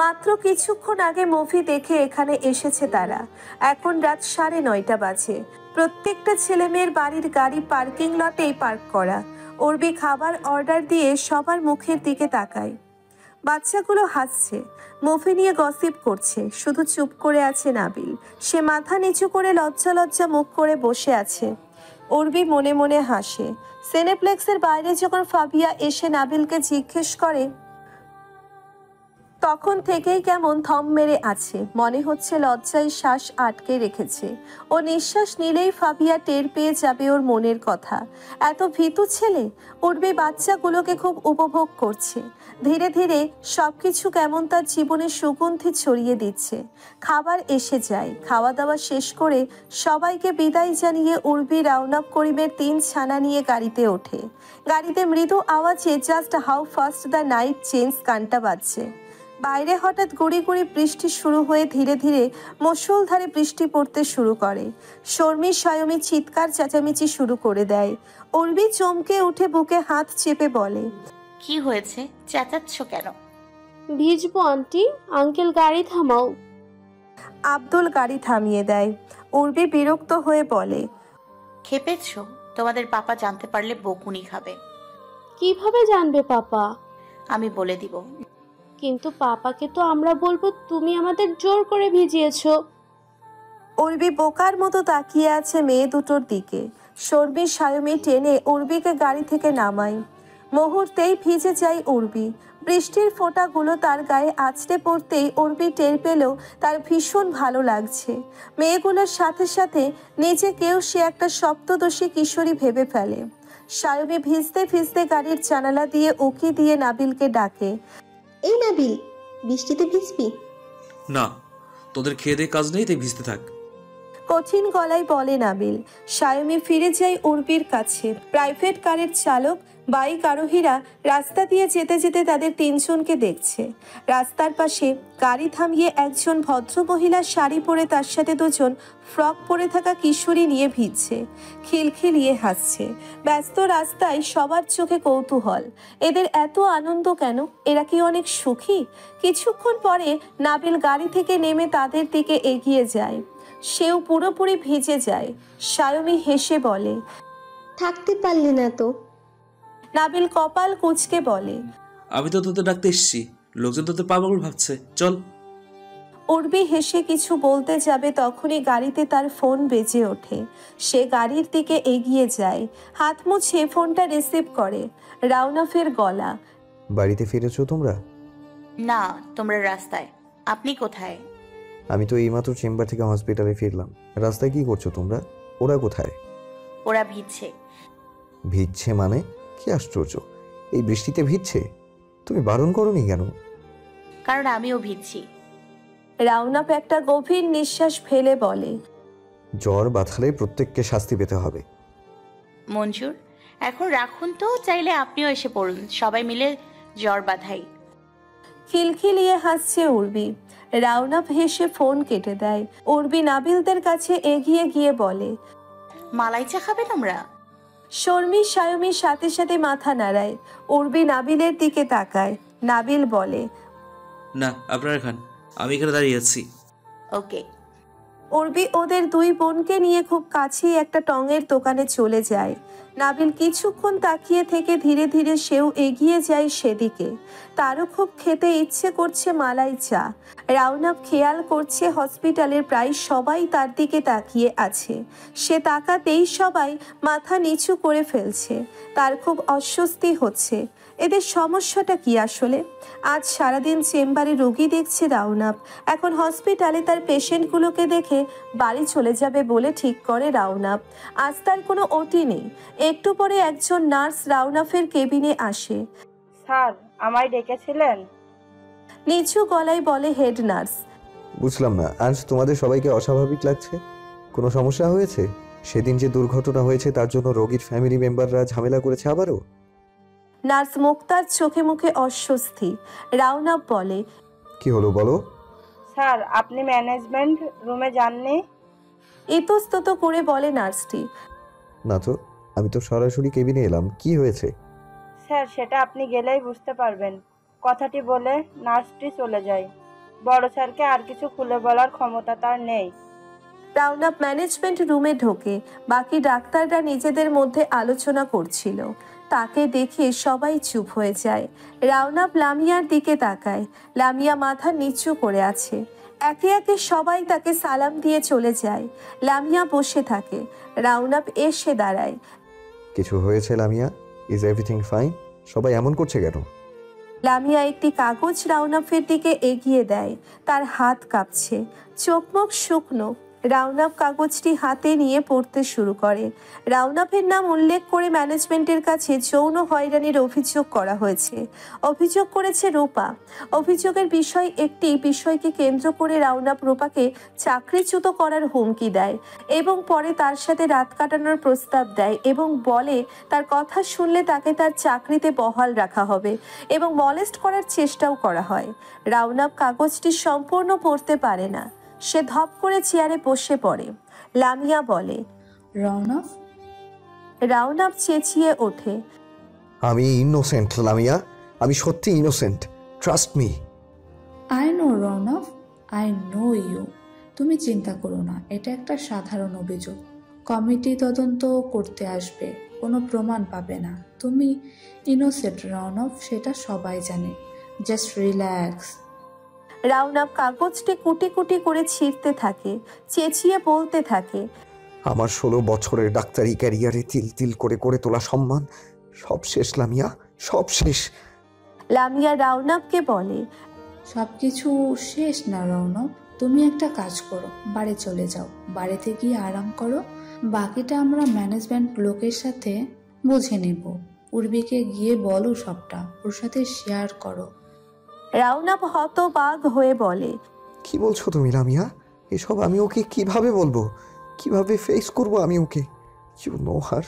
মাত্র কিছুক্ষণ আগে মুভি দেখে এখানে এসেছে তারা। এখন রাত 9:30 বাজে। প্রত্যেকটা ছেলে মেয়ের বাড়ির গাড়ি পার্কিং লটেই পার্ক করা। উর্বি খাবার অর্ডার দিয়ে সবার মুখের দিকে তাকায়। বাচ্চাগুলো হাসছে, মুভি নিয়ে গসিপ করছে। শুধু চুপ করে আছে নাবিল। সে মাথা নিচু করে লজ্জা লজ্জা মুখ করে বসে আছে। উর্বি মনে মনে হাসে। সিনেপ্লেক্সের বাইরে যখন ফাবিয়া এসে নাবিলকে জিজ্ঞেস করে, তখন থেকেই কেমন থম মেরে আছে। মনে হচ্ছে লজ্জায় শ্বাস আটকে রেখেছে। ও নিঃশ্বাস নিলেই ফাবিয়া টের পেয়ে যাবে ওর মনের কথা। এত ভীতু ছেলে। উর্বি বাচ্চাগুলোকে খুব উপভোগ করছে। ধীরে ধীরে সবকিছু কেমন তার জীবনে সুগন্ধি ছড়িয়ে দিচ্ছে। খাবার এসে যায়। খাওয়া দাওয়া শেষ করে সবাইকে বিদায় জানিয়ে উর্বি রাউনাপ করিমের 3 ছানা নিয়ে গাড়িতে ওঠে। গাড়িতে মৃদু আওয়াজে just how fast the night change গানটা বাজছে। বাইরে হঠাৎ গুড়ি গুড়ি বৃষ্টি শুরু হয়ে ধীরে ধীরে মুষলধারে বৃষ্টি পড়তে শুরু করে। শর্মী, সায়মী চিৎকার চেঁচামেচি শুরু করে দেয়। উর্বি চমকে উঠে বুকে হাত চেপে বলে, কি হয়েছে, চেঁচাচ্ছ কেন? ভিজবো আন্টি, আঙ্কেল গাড়ি থামাও। আব্দুল গাড়ি থামিয়ে দেয়। উর্বি বিরক্ত হয়ে বলে, খেপেছ? তোমাদের পাপা জানতে পারলে বকুনি খাবে। কিভাবে জানবে পাপা? আমি বলে দিব। কিন্তু পাপাকে তো আমরা বলবো তুমি আমাদের জোর করে ভিজিয়েছো। উর্বি বোকার মতো তাকিয়ে আছে মেয়ে দুটোর দিকে। শর্মী, সায়মী টেনে উর্বিকে গাড়ি থেকে নামায়। মুহূর্তেই ভিজে যায় উর্বি। বৃষ্টির ফোঁটাগুলো তার গায়ে আছড়ে পড়তেই উর্বি টের পেল তার ভীষণ ভালো লাগছে। মেয়েগুলোর সাথে সাথে নিজেকেও সে একটা সপ্তদোষী কিশোরী ভেবে ফেলে। সায়মী ভিজতে ভিজতে গাড়ির জানালা দিয়ে উকি দিয়ে নাবিলকে ডাকে, এই নাবিল, বৃষ্টিতে ভিজবি? না, তোদের খেয়ে দিয়ে কাজ নেই, তাই ভিজতে থাক। কঠিন গলায় বলে নাবিল। সায়মী ফিরে যায় উর্বির কাছে। প্রাইভেট কারের চালক, বাইক আরোহীরা রাস্তা দিয়ে যেতে যেতে তাদের 3 জনকে দেখছে। রাস্তার পাশে গাড়ি থামিয়ে একজন ভদ্রমহিলা শাড়ি পরে তার সাথে 2 জন ফ্রক পরে থাকা কিশোরী নিয়ে ভিজছে। খিলখিলিয়ে হাসছে। ব্যস্ত রাস্তায় সবার চোখে কৌতূহল। এদের এত আনন্দ কেন? এরা কি অনেক সুখী? কিছুক্ষণ পরে নাবিল গাড়ি থেকে নেমে তাদের দিকে এগিয়ে যায়। সেও পুরোপুরি ভিজে যায়। সায়মী হেসে বলে, থাকতে পারলি না তো? নাবিল কপাল কুঁচকে বলে, আমি তো তোদের ডাকতে এসেছি, লোকজন তোদের পাগল ভাবছে, চল। উর্বি হেসে কিছু বলতে যাবে, তখনই গাড়িতে তার ফোন বেজে ওঠে। সে গাড়ির দিকে এগিয়ে যায়, হাত মুছে ফোনটা রিসিভ করে। রাউনাফের গলা, বাড়িতে ফিরেছো তোমরা? না, তোমরা রাস্তায়। আপনি কোথায়? আমি তো এইমাত্র চেম্বার থেকে হসপিটালে ফিরলাম। রাস্তায় কি করছো তোমরা? ওরা কোথায়? ওরা ভিজছে। ভিজছে মানে? কি আশ্চর্য, এই বৃষ্টিতে ভিজছে? তুমি বারণ করোনি কেন? কারণ আমিও ভিজছি। রাউনাফ একটা গভীর নিঃশ্বাস ফেলে বলে, জ্বর বাঁধালে প্রত্যেককে শাস্তি পেতে হবে। মঞ্জুর, এখন রাখুন তো, চাইলে আপনিও এসে পড়ুন, সবাই মিলে জ্বর বাঁধাই। খিলখিলিয়ে হাসছে উর্বি। রাউনাফ হেসে ফোন কেটে দেয়। উর্বি নাবিলদের কাছে এগিয়ে গিয়ে বলে, মালাই চা খাবে তোমরা? শর্মী, সায়মীর সাথে সাথে মাথা নাড়ায়। উর্বি নাবিলের দিকে তাকায়। নাবিল বলে, না, আপনারা খান, আমি এখানে দাঁড়িয়ে আছি। ওকে। উর্বি ওদের দুই বোনকে নিয়ে খুব কাছেই একটা টঙের দোকানে চলে যায়। নাবিল কিছুক্ষণ তাকিয়ে থেকে ধীরে ধীরে সেও এগিয়ে যায় সেদিকে। তারও খুব খেতে ইচ্ছে করছে মালাই চা। রাউনাপ খেয়াল করছে হসপিটালের প্রায় সবাই তার দিকে তাকিয়ে আছে। সে তাকাতেই সবাই মাথা নিচু করে ফেলছে। তার খুব অস্বস্তি হচ্ছে। এদের সমস্যাটা কি আসলে? আজ সারাদিন চেম্বারে রোগী দেখছে রাউনাপ। এখন হসপিটালে তার পেশেন্টগুলোকে দেখে বাড়ি চলে যাবে বলে ঠিক করে রাউনাপ। আজ তার কোনো ওটি নেই। একটু পরে একজন নার্স রাউনাফের কেবিনে আসে। স্যার, আমায় ডেকেছিলেন? নিচু গলায় বলে হেড নার্স। বুঝলাম না, আজ তোমাদের সবাইকে অস্বাভাবিক লাগছে। কোনো সমস্যা হয়েছে? সেদিন যে দুর্ঘটনা হয়েছে তার জন্য রোগীর ফ্যামিলি মেম্বাররা ঝামেলা করেছে আবারও? নার্স মুক্তার চোখে মুখে অস্বস্তি। রাউনাপ বলে, কি হলো বলো? স্যার, আপনি ম্যানেজমেন্ট রুমে যাননি? ইতস্তত করে বলে নার্সটি। না তো, আমি তো সরাসরি কেবিনে এলাম। কি হয়েছে? স্যার, সেটা আপনি গেলেই বুঝতে পারবেন। কথাটি বলে নার্সটি চলে যায়। বড় স্যারকে আর কিছু খুলে বলার ক্ষমতা তার নেই। রাউনাপ ম্যানেজমেন্ট রুমে ঢোকে। বাকি ডাক্তাররা নিজেদের মধ্যে আলোচনা করছিল। তাকে দেখে সবাই চুপ হয়ে যায়। রাউনাপ লামিয়ার দিকে তাকায়। লামিয়া মাথা নিচু করে আছে। একে একে সবাই তাকে সালাম দিয়ে চলে যায়। লামিয়া বসে থাকে। রাউনাপ এসে দাঁড়ায়। কিছু হয়েছে লামিয়া? Is everything fine? সবাই এমন করছে কেন? লামিয়া একটি কাগজ রাউনাফের দিকে এগিয়ে দেয়। তার হাত কাঁপছে, চোখ মুখ শুকনো। রাউনাপ কাগজটি হাতে নিয়ে পড়তে শুরু করে। রাউনাপের নাম উল্লেখ করে ম্যানেজমেন্টের কাছে যৌন হয়রানির অভিযোগ করা হয়েছে। অভিযোগ করেছে রূপা। অভিযোগের বিষয়কে কেন্দ্র করে রাউনাপ রূপাকে চাকরিচ্যুত করার হুমকি দেয় এবং পরে তার সাথে রাত কাটানোর প্রস্তাব দেয় এবং বলে তার কথা শুনলে তাকে তার চাকরিতে বহাল রাখা হবে এবং মলেস্ট করার চেষ্টাও করা হয়। রাউনাপ কাগজটি সম্পূর্ণ পড়তে পারে না। সে ধপ করে চেয়ারে বসে পড়ে। লামিয়া বলে, রাউনাফ? রাউনাপ চেঁচিয়ে ওঠে, আমি ইনোসেন্ট লামিয়া, আমি সত্যি innocent, trust me. I know Raunaf, I know you. তুমি চিন্তা করো না, এটা একটা সাধারণ অভিযোগ। কমিটি তদন্ত করতে আসবে, কোনো প্রমাণ পাবে না। তুমি ইনোসেন্ট রাউনাফ, সেটা সবাই জানে। Just relax. রাউনাপ কাগজটি কুটি কুটি করে ছিঁড়তে থাকে, চেঁচিয়ে বলতে থাকে, আমার 16 বছরের ডাক্তারি ক্যারিয়ারে তিল তিল করে করে তোলা সম্মান সব শেষ লামিয়া, সব শেষ। লামিয়া রাউনাপকে বলে, সবকিছু শেষ না রাউনাপ, তুমি একটা কাজ করো, বাড়ি চলে যাও। বাড়িতে গিয়ে আরাম করো। বাকিটা আমরা ম্যানেজমেন্ট লোকের সাথে বুঝে নেব। উর্বিকে গিয়ে বলো সবটা, ওর সাথে শেয়ার করো। রাউনাপ হতবাক হয়ে বলে, কি বলছো তুমি লামিয়া? এসব আমি ওকে কিভাবে বলবো? কিভাবে ফেস করব আমি ওকে? ইউ নো হার,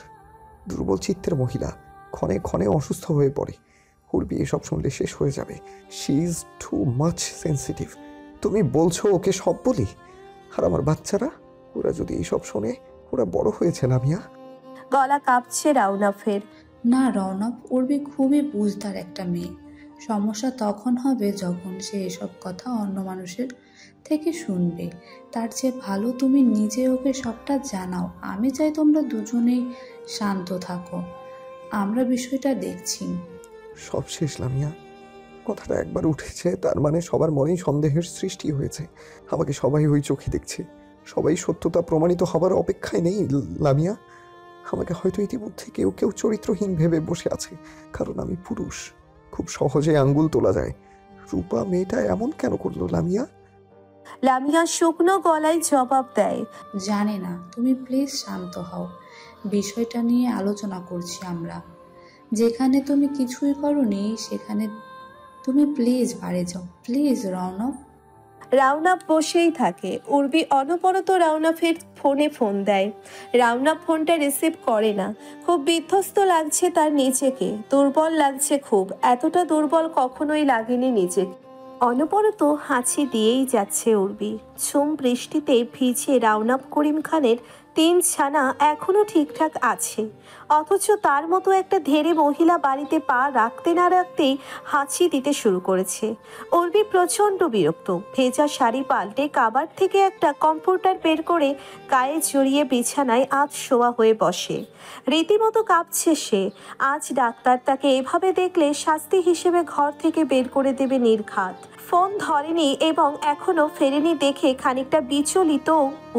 দুর্বল চিত্তের মহিলা, ক্ষণে ক্ষণে অসুস্থ হয়ে পড়ে। উর্বি এসব শুনলে শেষ হয়ে যাবে। She is too much sensitive. তুমি বলছো ওকে সব বলি? আর আমার বাচ্চারা, ওরা যদি এইসব শোনে, ওরা বড় হয়েছে লামিয়া। গলা কাঁপছে রাউনাফের। না রৌনক, উর্বি খুবই বুঝদার একটা মেয়ে। সমস্যা তখন হবে যখন সে এসব কথা অন্য মানুষের থেকে শুনবে। তার চেয়ে ভালো তুমি নিজে ওকে সবটা জানাও। আমি চাই তোমরা দুজনেই শান্ত থাকো। আমরা বিষয়টা দেখছি। সব শেষ লামিয়া। কথাটা একবার উঠেছে, তার মানে সবার মনেই সন্দেহের সৃষ্টি হয়েছে। আমাকে সবাই ওই চোখে দেখছে। সবাই সত্যতা প্রমাণিত হবার অপেক্ষায় নেই লামিয়া। আমাকে হয়তো ইতিমধ্যে কেউ কেউ চরিত্রহীন ভেবে বসে আছে, কারণ আমি পুরুষ। খুব সহজে আঙ্গুল তোলা যায়। রূপা মেয়েটা এমন কেন করলো লামিয়া? লামিয়া শুকনো গলায় জবাব দেয়, জানি না। তুমি প্লিজ শান্ত হও। বিষয়টা নিয়ে আলোচনা করছি আমরা। যেখানে তুমি কিছুই করোনি সেখানে তুমি প্লিজ বাড়ি যাও, প্লিজ রৌনক। রাউনাপ বসেই থাকে। উর্বি অনবরত রাউনাফের ফোনে ফোন দেয়। রাউনাপ ফোনটা রিসিভ করে না। খুব বিধ্বস্ত লাগছে তার নিজেকে, দুর্বল লাগছে খুব। এতটা দুর্বল কখনোই লাগেনি নিজেকে। অনবরত হাঁচি দিয়েই যাচ্ছে উর্বি। ঝুম বৃষ্টিতে ভিজে রাউনাপ করিম খানের তিন ছানা এখনো ঠিকঠাক আছে, অথচ তার মতো একটা ধেড়ে মহিলা বাড়িতে পা রাখতে না রাখতেই হাঁচি দিতে শুরু করেছে। উর্বি প্রচণ্ড বিরক্ত। ভেজা শাড়ি পাল্টে কাবার থেকে একটা কম্পিউটার বের করে গায়ে জড়িয়ে বিছানায় আজ শোয়া হয়ে বসে। রীতিমতো কাঁপছে সে। আজ ডাক্তার তাকে এভাবে দেখলে শাস্তি হিসেবে ঘর থেকে বের করে দেবে নির্ঘাত। ফোন ধরেনি এবং এখনো ফেরেনি দেখে খানিকটা বিচলিত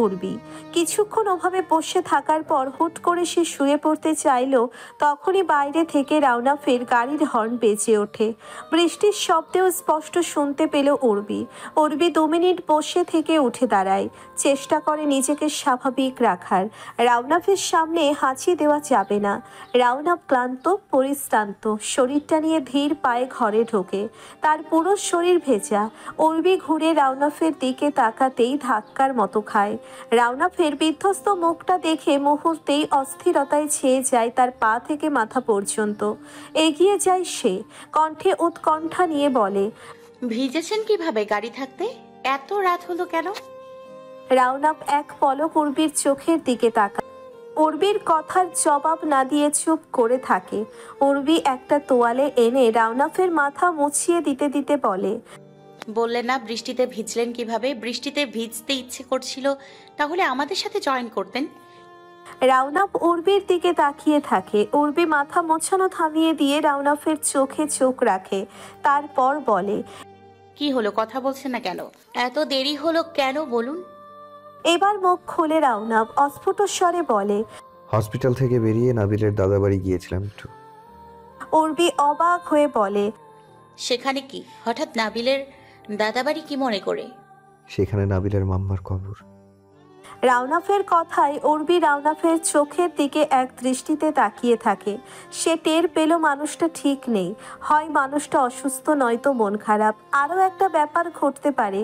উর্বি। কিছুক্ষণ ওভাবে বসে থাকার পর হুট করে সে শুয়ে পড়তে চাইল, তখনই বাইরে থেকে রাউনাফের গাড়ির হর্ন বেজে ওঠে। বৃষ্টির শব্দেও স্পষ্ট শুনতে পেল উর্বি। উর্বি 2 মিনিট বসে থেকে উঠে দাঁড়ায়, চেষ্টা করে নিজেকে স্বাভাবিক রাখার। রাউনাফের সামনে হাঁচি দেওয়া যাবে না। রাউনাফ ক্লান্ত পরিশ্রান্ত, শরীরটা নিয়ে ধীর পায়ে ঘরে ঢোকে। তার পুরো শরীর ভেজা। উর্বি ঘুরে রাউনাফের দিকে তাকাতেই ধাক্কার মতো খায়। রাউনাফের বিধ্বস্ত মুখটা দেখে মুহূর্তেই অস্থিরতায় ছেয়ে যায় তার পা থেকে মাথা পর্যন্ত। এগিয়ে যায় সে, কণ্ঠে উৎকণ্ঠা নিয়ে বলে, ভিজেছেন কিভাবে গাড়ি থাকতে? এত রাত হলো কেন? রাউনাফ এক পলক উর্বির চোখের দিকে তাকায়। উর্বির কথার জবাব না দিয়ে চুপ করে থাকে। উর্বি একটা তোয়ালে এনে রাউনাফের মাথা মুছিয়ে দিতে দিতে বলে, বললেন না বৃষ্টিতে ভিজলেন কিভাবে? বৃষ্টিতে ভিজতে ইচ্ছে করছিল, তাহলে আমাদের সাথে জয়েন করতেন। রাউনাফ উর্বির দিকে তাকিয়ে থাকে। উর্বি মাথা মোছানো থামিয়ে দিয়ে রাউনাফের চোখে চোখ রাখে, তারপর বলে, কি হলো, কথা বলছেন না কেন? এত দেরি হলো কেন বলুন? এবার মুখ খুলে রাউনাফ অস্ফুট স্বরে বলে, হসপিটাল থেকে বেরিয়ে নাবিলের দাদাবাড়ি গিয়েছিলাম একটু। উর্বি অবাক হয়ে বলে, সেখানে কি হঠাৎ নাবিলের দাদাবাড়ি কি মনে করে? সেখানে নাবিলের মাম্মার কবর। রাউনাফের কথায় উর্বি রাউনাফের চোখের দিকে এক দৃষ্টিতে তাকিয়ে থাকে। সে টের পেল মানুষটা ঠিক নেই, হয় মানুষটা অসুস্থ নয়তো মন খারাপ। আরও একটা ব্যাপার ঘটতে পারে,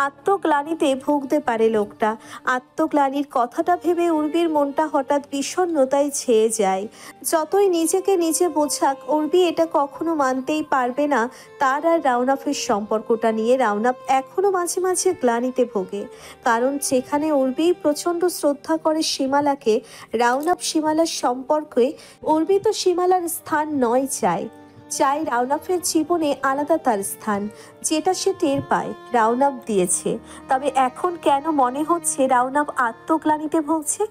আত্মগ্লানিতে ভুগতে পারে লোকটা। আত্মগ্লানির কথাটা ভেবে উর্বির মনটা হঠাৎ বিষণ্ণতায় ছেয়ে যায়। যতই নিজেকে নিজে বোঝাক, উর্বি এটা কখনো মানতেই পারবে না তার আর রাউনাফের সম্পর্কটা নিয়ে। রাউনাফ এখনো মাঝে মাঝে গ্লানিতে ভোগে, কারণ যেখানে উর্বি প্রচণ্ড শ্রদ্ধা করে সীমালাকে, রাউনাফ সীমালার সম্পর্কে উর্বি তো সীমালার স্থান নয় চাই রাউনাফের জীবনে আলাদা তার স্থান, যেটা সে টের পায় রাউনাফ দিয়েছে। তবে এখন কেন মনে হচ্ছে রাউনাফ আত্মগ্লানিতে ভুগছে?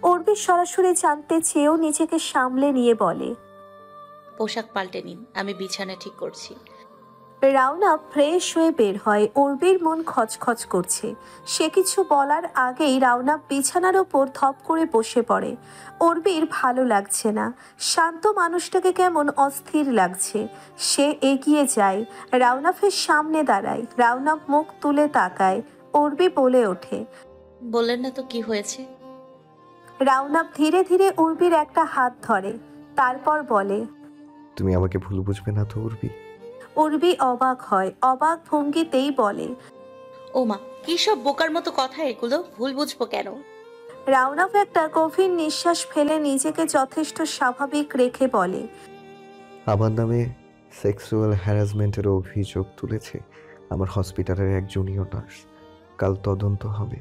উর্বি সরাসরি জানতে চেয়েও নিজেকে সামলে নিয়ে বলে, পোশাক পাল্টে নিন, আমি বিছানা ঠিক করছি। রাউনাফ ফ্রেশ হয়ে বের হয়। উর্বির মন খচখচ করছে। সে কিছু বলার আগেই রাউনাফ বিছানার ওপর ধপ করে বসে পড়ে। উর্বির ভালো লাগছে না, শান্ত মানুষটাকে কেমন অস্থির লাগছে। সে এগিয়ে যায়, রাউনাফের সামনে দাঁড়ায়। রাউনাফ মুখ তুলে তাকায়। উর্বি বলে ওঠে, বললেন না তো কি হয়েছে? রাউনাফ ধীরে ধীরে উর্বির একটা হাত ধরে, তারপর বলে, তুমি আমাকে ভুল বুঝবে না তো উর্বি? উর্বি অবাক হয়, অবাক ভঙ্গিতেই বলে, ও মা, কি সব বোকার মতো কথা এগুলো? ভুল বুঝবো কেন? রাউনাফ একটা গভীর নিঃশ্বাস ফেলে নিজেকে যথেষ্ট স্বাভাবিক রেখে বলে, আমার নামে সেক্সুয়াল হ্যারাসমেন্টের অভিযোগ তুলেছে আমার হসপিটালের এক জুনিয়র নার্স। কাল তদন্ত হবে।